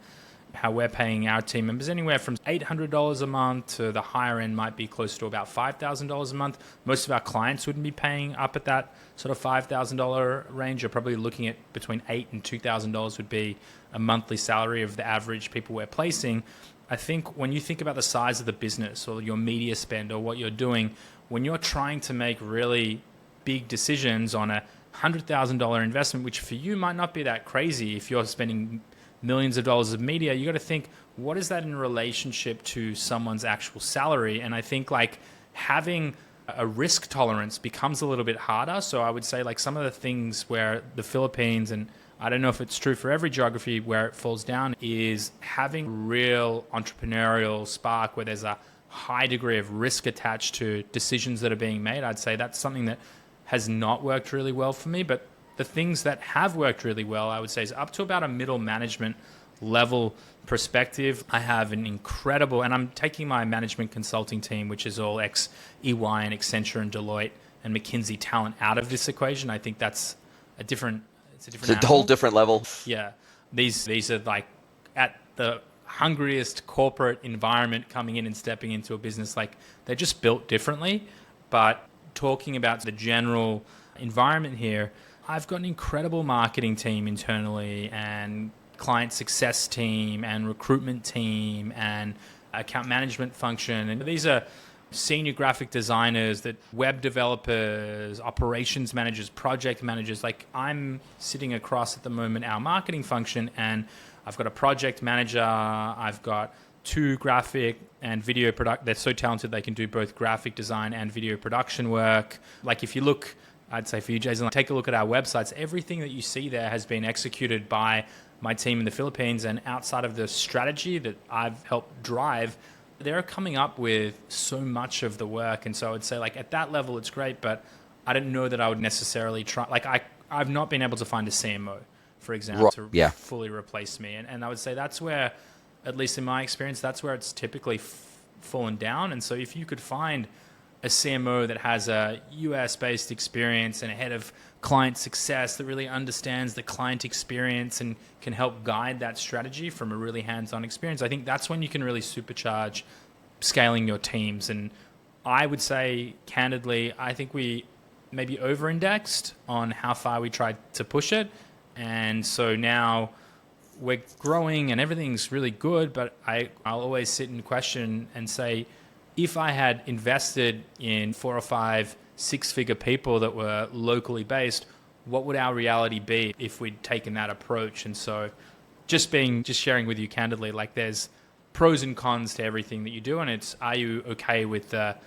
Speaker 2: how we're paying our team members, anywhere from $800 a month to the higher end might be close to about $5,000 a month. Most of our clients wouldn't be paying up at that sort of $5,000 range. You're probably looking at between $8,000 and $2,000 would be a monthly salary of the average people we're placing. I think when you think about the size of the business or your media spend or what you're doing, when you're trying to make really big decisions on a $100,000 investment, which for you might not be that crazy if you're spending millions of dollars of media, you got to think, what is that in relationship to someone's actual salary? And I think like having a risk tolerance becomes a little bit harder. So I would say like some of the things where the Philippines, and I don't know if it's true for every geography where it falls down, is having real entrepreneurial spark where there's a high degree of risk attached to decisions that are being made. I'd say that's something that has not worked really well for me, but the things that have worked really well, I would say, is up to about a middle management level perspective. I have an incredible, and I'm taking my management consulting team, which is all ex-EY and Accenture and Deloitte and McKinsey talent, out of this equation. I think it's a whole
Speaker 1: different level.
Speaker 2: Yeah. These are like at the hungriest corporate environment coming in and stepping into a business. Like, they're just built differently. But talking about the general environment here, I've got an incredible marketing team internally, and client success team, and recruitment team, and account management function. And these are senior graphic designers, that web developers, operations managers, project managers. Like, I'm sitting across at the moment our marketing function, and I've got a project manager, I've got 2 graphic and video product. They're so talented they can do both graphic design and video production work. Like, if you look, I'd say for you, Jason, take a look at our websites. Everything that you see there has been executed by my team in the Philippines, and outside of the strategy that I've helped drive, they're coming up with so much of the work. And so I'd say, like, at that level, it's great, but I don't know that I would necessarily try. Like, I've not been able to find a CMO, for example, to fully replace me. And I would say that's where, at least in my experience, that's where it's typically fallen down. And so if you could find a CMO that has a US-based experience and a head of client success that really understands the client experience and can help guide that strategy from a really hands-on experience, I think that's when you can really supercharge scaling your teams. And I would say, candidly, I think we maybe over-indexed on how far we tried to push it. And so now we're growing and everything's really good, but I'll always sit and question and say, if I had invested in 4 or 5 6-figure people that were locally based, what would our reality be if we'd taken that approach? And so just sharing with you candidly, like, there's pros and cons to everything that you do, and it's, are you okay with the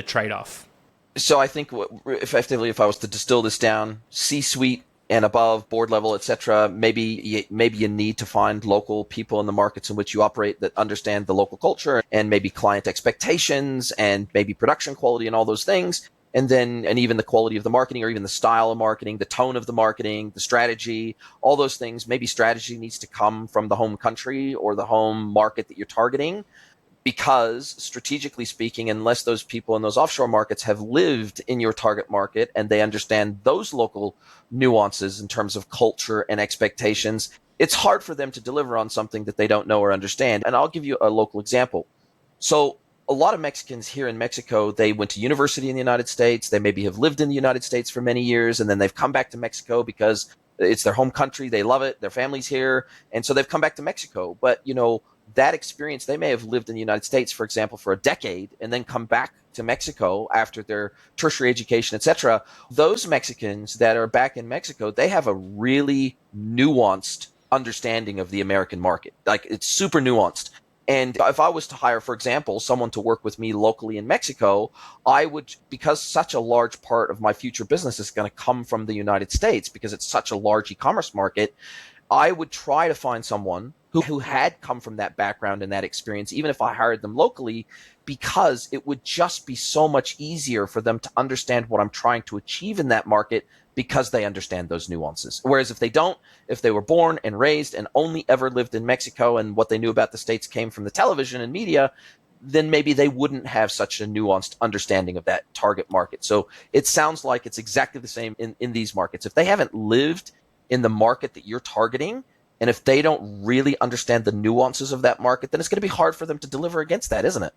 Speaker 2: trade-off?
Speaker 1: So I think effectively, if I was to distill this down, C-suite and above, board level, etc., maybe you need to find local people in the markets in which you operate that understand the local culture and maybe client expectations and maybe production quality and all those things. And even the quality of the marketing, or even the style of marketing, the tone of the marketing, the strategy, all those things. Maybe strategy needs to come from the home country or the home market that you're targeting. Because strategically speaking, unless those people in those offshore markets have lived in your target market and they understand those local nuances in terms of culture and expectations, it's hard for them to deliver on something that they don't know or understand. And I'll give you a local example. So a lot of Mexicans here in Mexico, they went to university in the United States. They maybe have lived in the United States for many years, and then they've come back to Mexico because it's their home country. They love it. Their family's here. And so they've come back to Mexico. But, that experience, they may have lived in the United States, for example, for a decade, and then come back to Mexico after their tertiary education, etc. Those Mexicans that are back in Mexico, they have a really nuanced understanding of the American market. Like, it's super nuanced. And if I was to hire, for example, someone to work with me locally in Mexico, I would, because such a large part of my future business is going to come from the United States, because it's such a large e-commerce market, I would try to find someone who had come from that background and that experience, even if I hired them locally, because it would just be so much easier for them to understand what I'm trying to achieve in that market, because they understand those nuances. Whereas if they don't, if they were born and raised and only ever lived in Mexico and what they knew about the States came from the television and media, then maybe they wouldn't have such a nuanced understanding of that target market. So it sounds like it's exactly the same in these markets. If they haven't lived in the market that you're targeting, and if they don't really understand the nuances of that market, then it's going to be hard for them to deliver against that, isn't it?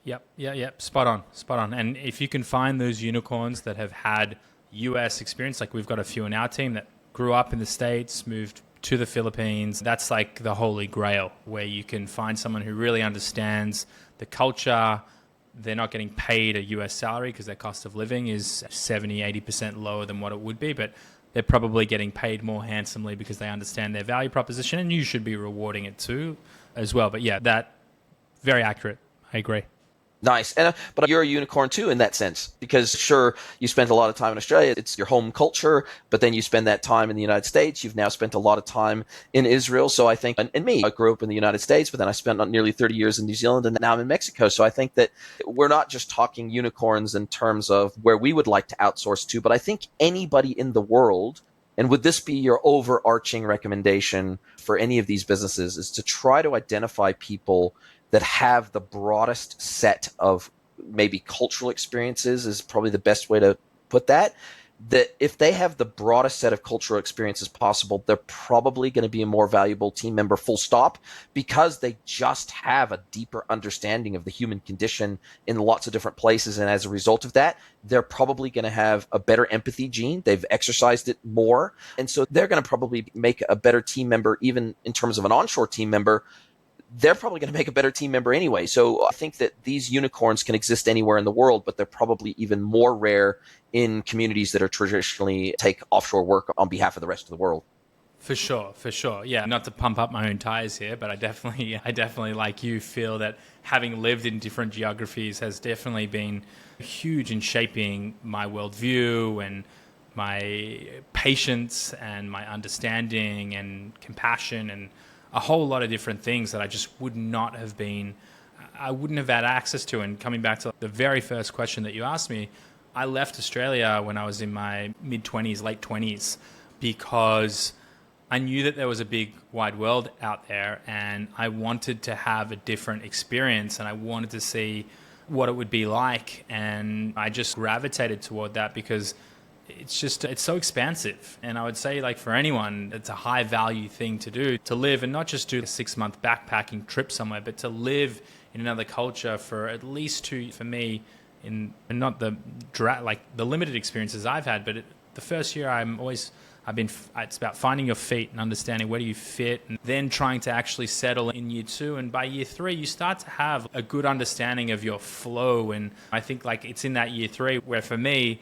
Speaker 2: Yep. Spot on. And if you can find those unicorns that have had US experience, like we've got a few in our team that grew up in the States, moved to the Philippines, that's like the holy grail, where you can find someone who really understands the culture. They're not getting paid a US salary because their cost of living is 70, 80% lower than what it would be, but they're probably getting paid more handsomely because they understand their value proposition, and you should be rewarding it too as well. But yeah, that very accurate. I agree.
Speaker 1: Nice. But you're a unicorn too in that sense, because sure, you spent a lot of time in Australia. It's your home culture, but then you spend that time in the United States. You've now spent a lot of time in Israel. So I think, and me, I grew up in the United States, but then I spent nearly 30 years in New Zealand, and now I'm in Mexico. So I think that we're not just talking unicorns in terms of where we would like to outsource to, but I think anybody in the world, and would this be your overarching recommendation for any of these businesses, is to try to identify people that have the broadest set of maybe cultural experiences, is probably the best way to put that. that if they have the broadest set of cultural experiences possible, they're probably going to be a more valuable team member, full stop, because they just have a deeper understanding of the human condition in lots of different places. And as a result of that, they're probably going to have a better empathy gene. They've exercised it more. And so they're going to probably make a better team member, even in terms of an onshore team member. They're probably going to make a better team member anyway. So I think that these unicorns can exist anywhere in the world, but they're probably even more rare in communities that are traditionally take offshore work on behalf of the rest of the world.
Speaker 2: For sure, for sure. Yeah, not to pump up my own tires here, but I definitely like you feel that having lived in different geographies has definitely been huge in shaping my worldview and my patience and my understanding and compassion and a whole lot of different things that I just I wouldn't have had access to. And coming back to the very first question that you asked me, I left Australia when I was in my mid-20s, late 20s, because I knew that there was a big wide world out there and I wanted to have a different experience and I wanted to see what it would be like. And I just gravitated toward that because it's so expansive. And I would say, like, for anyone, it's a high value thing to do, to live and not just do a 6-month backpacking trip somewhere, but to live in another culture for at least 2, for me, and not the limited experiences I've had, but the first year it's about finding your feet and understanding where do you fit, and then trying to actually settle in year 2. And by year 3, you start to have a good understanding of your flow. And I think, like, it's in that year 3 where, for me,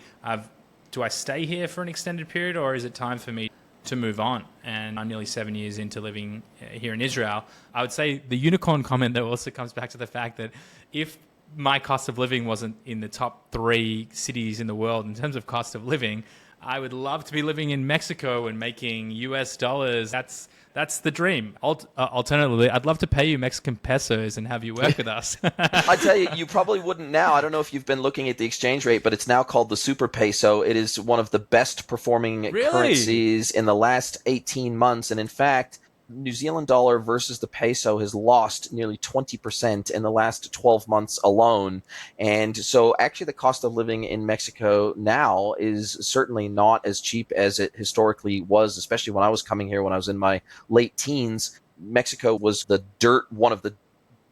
Speaker 2: do I stay here for an extended period or is it time for me to move on? And I'm nearly 7 years into living here in Israel. I would say the unicorn comment, though, also comes back to the fact that if my cost of living wasn't in the top 3 cities in the world in terms of cost of living, I would love to be living in Mexico and making US dollars. That's the dream. Alternatively, I'd love to pay you Mexican pesos and have you work with us.
Speaker 1: I tell you, you probably wouldn't now. I don't know if you've been looking at the exchange rate, but it's now called the super peso. It is one of the best performing currencies in the last 18 months. And in fact, New Zealand dollar versus the peso has lost nearly 20% in the last 12 months alone. And so actually the cost of living in Mexico now is certainly not as cheap as it historically was, especially when I was coming here when I was in my late teens. Mexico was one of the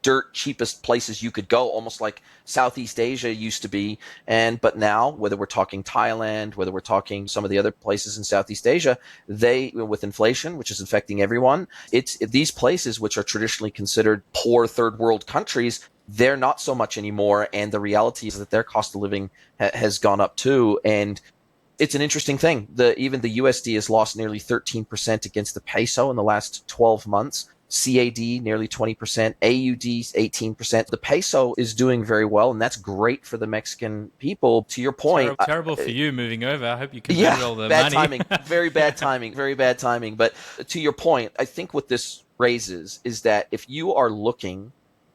Speaker 1: dirt cheapest places you could go, almost like Southeast Asia used to be. But now, whether we're talking Thailand, whether we're talking some of the other places in Southeast Asia, with inflation, which is affecting everyone, these places, which are traditionally considered poor third world countries, they're not so much anymore. And the reality is that their cost of living has gone up too. And it's an interesting thing. Even the USD has lost nearly 13% against the peso in the last 12 months. CAD nearly 20%, AUD 18%. The peso is doing very well, and that's great for the Mexican people. To your point,
Speaker 2: terrible for you moving over. I hope you converted all the
Speaker 1: bad
Speaker 2: money.
Speaker 1: Timing, very bad timing, very bad timing. But to your point, I think what this raises is that if you are looking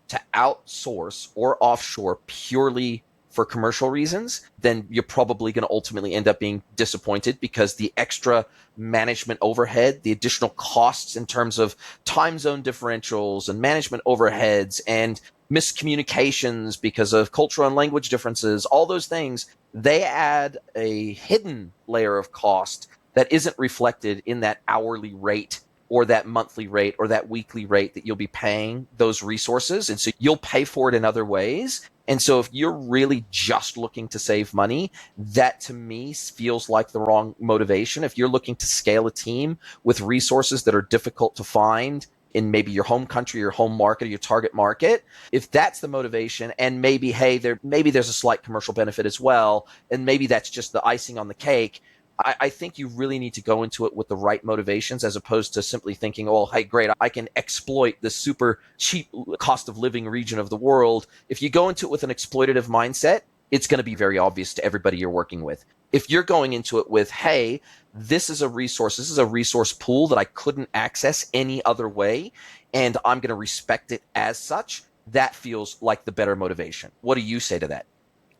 Speaker 1: to outsource or offshore purely for commercial reasons, then you're probably going to ultimately end up being disappointed because the extra management overhead, the additional costs in terms of time zone differentials and management overheads and miscommunications because of cultural and language differences, all those things, they add a hidden layer of cost that isn't reflected in that hourly rate or that monthly rate or that weekly rate that you'll be paying those resources. And so you'll pay for it in other ways. And so if you're really just looking to save money, that to me feels like the wrong motivation. If you're looking to scale a team with resources that are difficult to find in maybe your home country, your home market, or your target market, if that's the motivation, and maybe, hey, there's a slight commercial benefit as well, and maybe that's just the icing on the cake, I think you really need to go into it with the right motivations as opposed to simply thinking, oh, hey, great, I can exploit the super cheap cost of living region of the world. If you go into it with an exploitative mindset, it's going to be very obvious to everybody you're working with. If you're going into it with, hey, this is a resource pool that I couldn't access any other way, and I'm going to respect it as such, that feels like the better motivation. What do you say to that?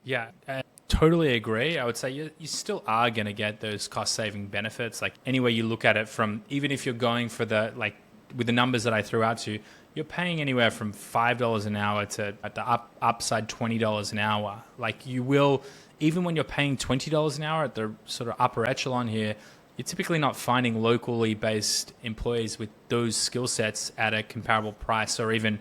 Speaker 2: Yeah, totally agree. I would say you still are going to get those cost-saving benefits. Like, anywhere you look at it from, even if you're going for with the numbers that I threw out to you, you're paying anywhere from $5 an hour to at the upside $20 an hour. Like, you will, even when you're paying $20 an hour at the sort of upper echelon here, you're typically not finding locally based employees with those skill sets at a comparable price, or even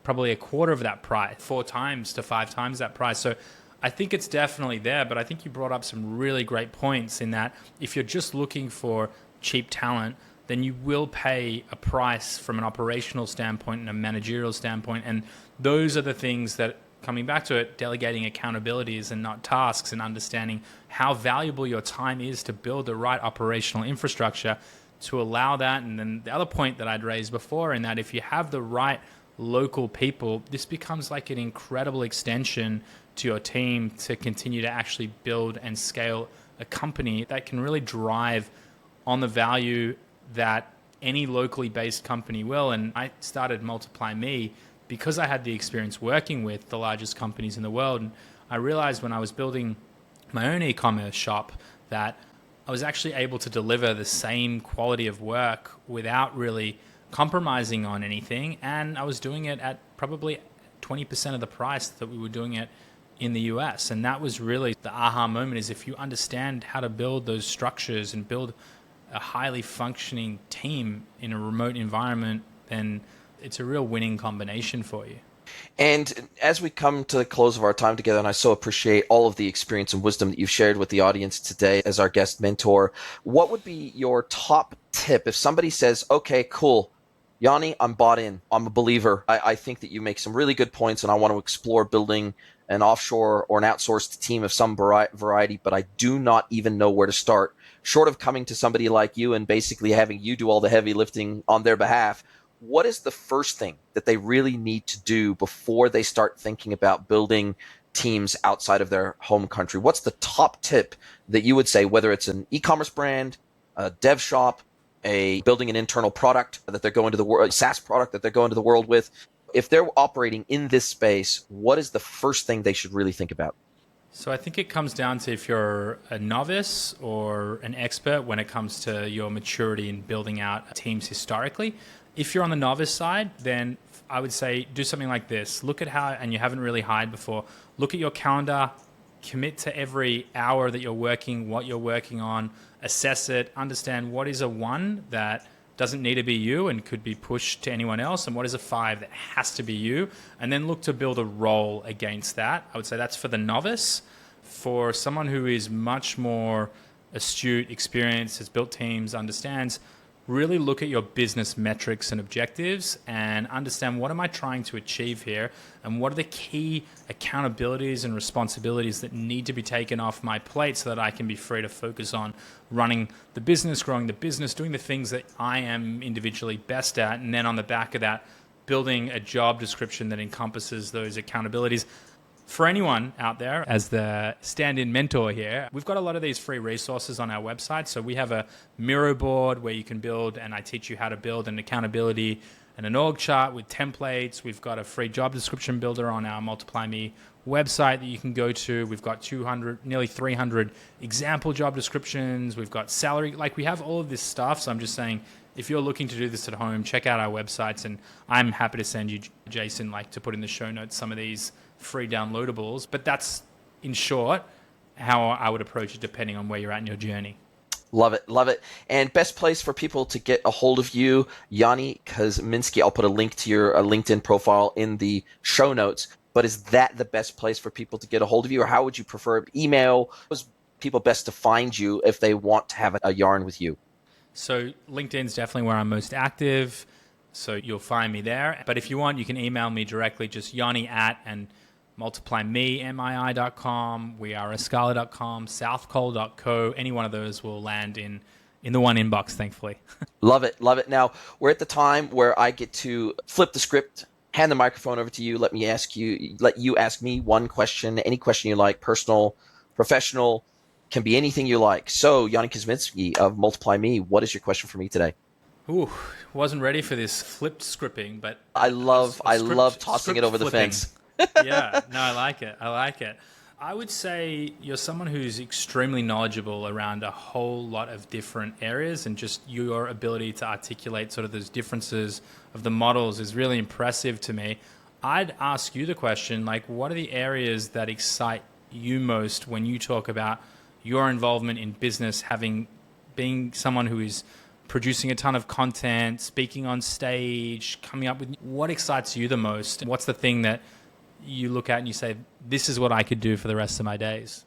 Speaker 2: probably a quarter of that price, 4 times to 5 times that price. So I think it's definitely there, but I think you brought up some really great points in that if you're just looking for cheap talent, then you will pay a price from an operational standpoint and a managerial standpoint. And those are the things that, coming back to it, delegating accountabilities and not tasks, and understanding how valuable your time is to build the right operational infrastructure to allow that. And then the other point that I'd raised before, in that if you have the right local people, this becomes like an incredible extension to your team to continue to actually build and scale a company that can really drive on the value that any locally based company will. And I started Multiply Me because I had the experience working with the largest companies in the world. And I realized when I was building my own e-commerce shop that I was actually able to deliver the same quality of work without really compromising on anything. And I was doing it at probably 20% of the price that we were doing it in the US. And that was really the aha moment, is if you understand how to build those structures and build a highly functioning team in a remote environment, then it's a real winning combination for you.
Speaker 1: And as we come to the close of our time together, and I so appreciate all of the experience and wisdom that you've shared with the audience today as our guest mentor, what would be your top tip if somebody says, okay, cool, Yoni, I'm bought in. I'm a believer. I think that you make some really good points, and I want to explore building an offshore or an outsourced team of some variety, but I do not even know where to start. Short of coming to somebody like you and basically having you do all the heavy lifting on their behalf, what is the first thing that they really need to do before they start thinking about building teams outside of their home country? What's the top tip that you would say, whether it's an e-commerce brand, a dev shop, building an internal product that they're going to the world, SaaS product that they're going to the world with? If they're operating in this space, what is the first thing they should really think about?
Speaker 2: So I think it comes down to if you're a novice or an expert when it comes to your maturity in building out teams historically. If you're on the novice side, then I would say do something like this. Look at how, and you haven't really hired before, look at your calendar, commit to every hour that you're working, what you're working on, assess it, understand what is a 1 that doesn't need to be you and could be pushed to anyone else, and what is a 5 that has to be you, and then look to build a role against that. I would say that's for the novice. For someone who is much more astute, experienced, has built teams, understands, really look at your business metrics and objectives and understand, what am I trying to achieve here, and what are the key accountabilities and responsibilities that need to be taken off my plate so that I can be free to focus on running the business, growing the business, doing the things that I am individually best at, and then on the back of that, building a job description that encompasses those accountabilities. For anyone out there, as the stand-in mentor here, we've got a lot of these free resources on our website. So we have a Miro board where you can build, and I teach you how to build an accountability and an org chart with templates. We've got a free job description builder on our Multiply Me website that you can go to. We've got nearly 300 example job descriptions. We've got salary, like we have all of this stuff. So I'm just saying, if you're looking to do this at home, check out our websites, and I'm happy to send you, Jason, to put in the show notes some of these free downloadables. But that's, in short, how I would approach it depending on where you're at in your journey.
Speaker 1: Love it. Love it. And best place for people to get a hold of you, Yoni Kozminski. I'll put a link to your LinkedIn profile in the show notes. But is that the best place for people to get a hold of you, or how would you prefer email? How's people best to find you if they want to have a yarn with you?
Speaker 2: So LinkedIn's definitely where I'm most active. So you'll find me there. But if you want, you can email me directly, just Yoni and multiplyme.com. We are escala.com, southcole.co. Any one of those will land in the one inbox, thankfully.
Speaker 1: Love it. Love it. Now, we're at the time where I get to flip the script, hand the microphone over to you. Let you ask me one question, any question you like, personal, professional, can be anything you like. So, Yoni Kozminski of Multiply Me, what is your question for me today?
Speaker 2: Ooh, wasn't ready for this flipped scripting, but
Speaker 1: I love tossing it over the fence.
Speaker 2: Yeah, no, I like it. I would say you're someone who's extremely knowledgeable around a whole lot of different areas, and just your ability to articulate sort of those differences of the models is really impressive to me. I'd ask you the question, what are the areas that excite you most when you talk about your involvement in business, being someone who is producing a ton of content, speaking on stage, coming up with what excites you the most? What's the thing that you look at and you say, this is what I could do for the rest of my days?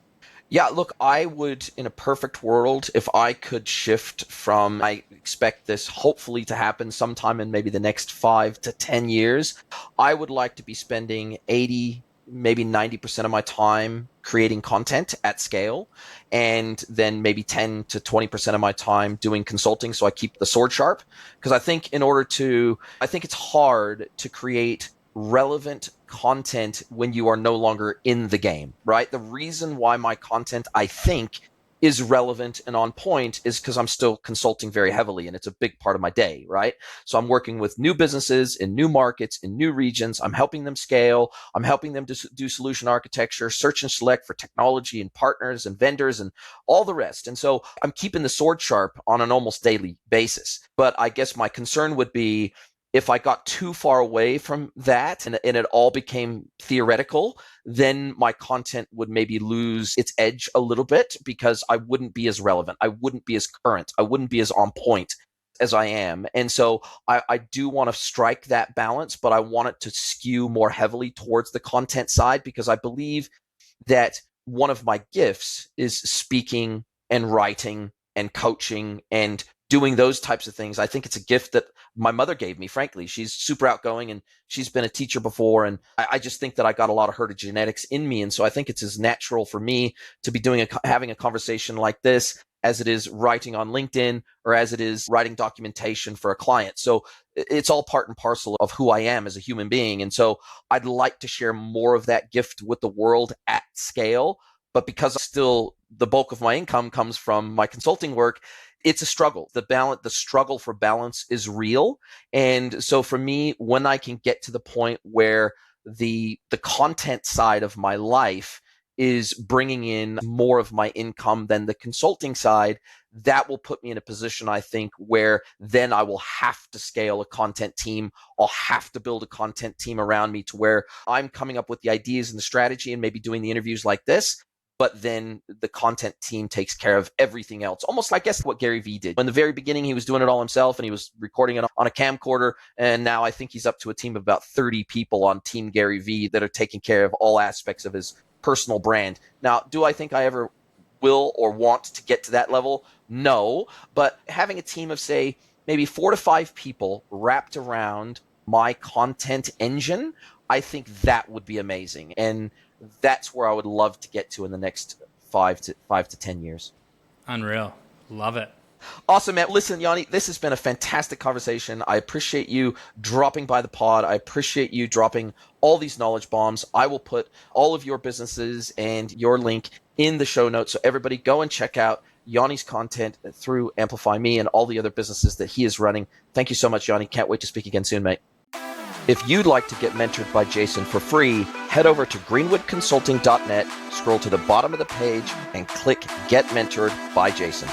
Speaker 1: Yeah, look, I would, in a perfect world, if I could shift from, I expect this hopefully to happen sometime in maybe the next 5 to 10 years, I would like to be spending 80, maybe 90% of my time creating content at scale, and then maybe 10 to 20% of my time doing consulting so I keep the sword sharp. Because I think it's hard to create relevant content when you are no longer in the game, right? The reason why my content, I think, is relevant and on point is because I'm still consulting very heavily, and it's a big part of my day, right? So I'm working with new businesses in new markets, in new regions. I'm helping them scale. I'm helping them to do solution architecture, search and select for technology and partners and vendors and all the rest. And so I'm keeping the sword sharp on an almost daily basis. But I guess my concern would be if I got too far away from that and it all became theoretical, then my content would maybe lose its edge a little bit because I wouldn't be as relevant. I wouldn't be as current. I wouldn't be as on point as I am. And so I do want to strike that balance, but I want it to skew more heavily towards the content side because I believe that one of my gifts is speaking and writing and coaching and doing those types of things. I think it's a gift that my mother gave me, frankly. She's super outgoing and she's been a teacher before. And I just think that I got a lot of her genetics in me. And so I think it's as natural for me to be having a conversation like this as it is writing on LinkedIn or as it is writing documentation for a client. So it's all part and parcel of who I am as a human being. And so I'd like to share more of that gift with the world at scale. But because still the bulk of my income comes from my consulting work, it's a struggle. The struggle for balance is real. And so for me, when I can get to the point where the content side of my life is bringing in more of my income than the consulting side, that will put me in a position, I think, where then I will have to scale a content team. I'll have to build a content team around me to where I'm coming up with the ideas and the strategy and maybe doing the interviews like this. But then the content team takes care of everything else. Almost like, I guess, what Gary Vee did. In the very beginning, he was doing it all himself and he was recording it on a camcorder. And now I think he's up to a team of about 30 people on Team Gary Vee that are taking care of all aspects of his personal brand. Now, do I think I ever will or want to get to that level? No. But having a team of, say, maybe 4 to 5 people wrapped around my content engine, I think that would be amazing. And that's where I would love to get to in the next 5 to 10 years.
Speaker 2: Unreal. Love it.
Speaker 1: Awesome, man. Listen, Yoni, this has been a fantastic conversation. I appreciate you dropping by the pod. I appreciate you dropping all these knowledge bombs. I will put all of your businesses and your link in the show notes. So everybody go and check out Yoni's content through Amplify Me and all the other businesses that he is running. Thank you so much, Yoni. Can't wait to speak again soon, mate. If you'd like to get mentored by Jason for free, head over to greenwoodconsulting.net, scroll to the bottom of the page, and click Get Mentored by Jason.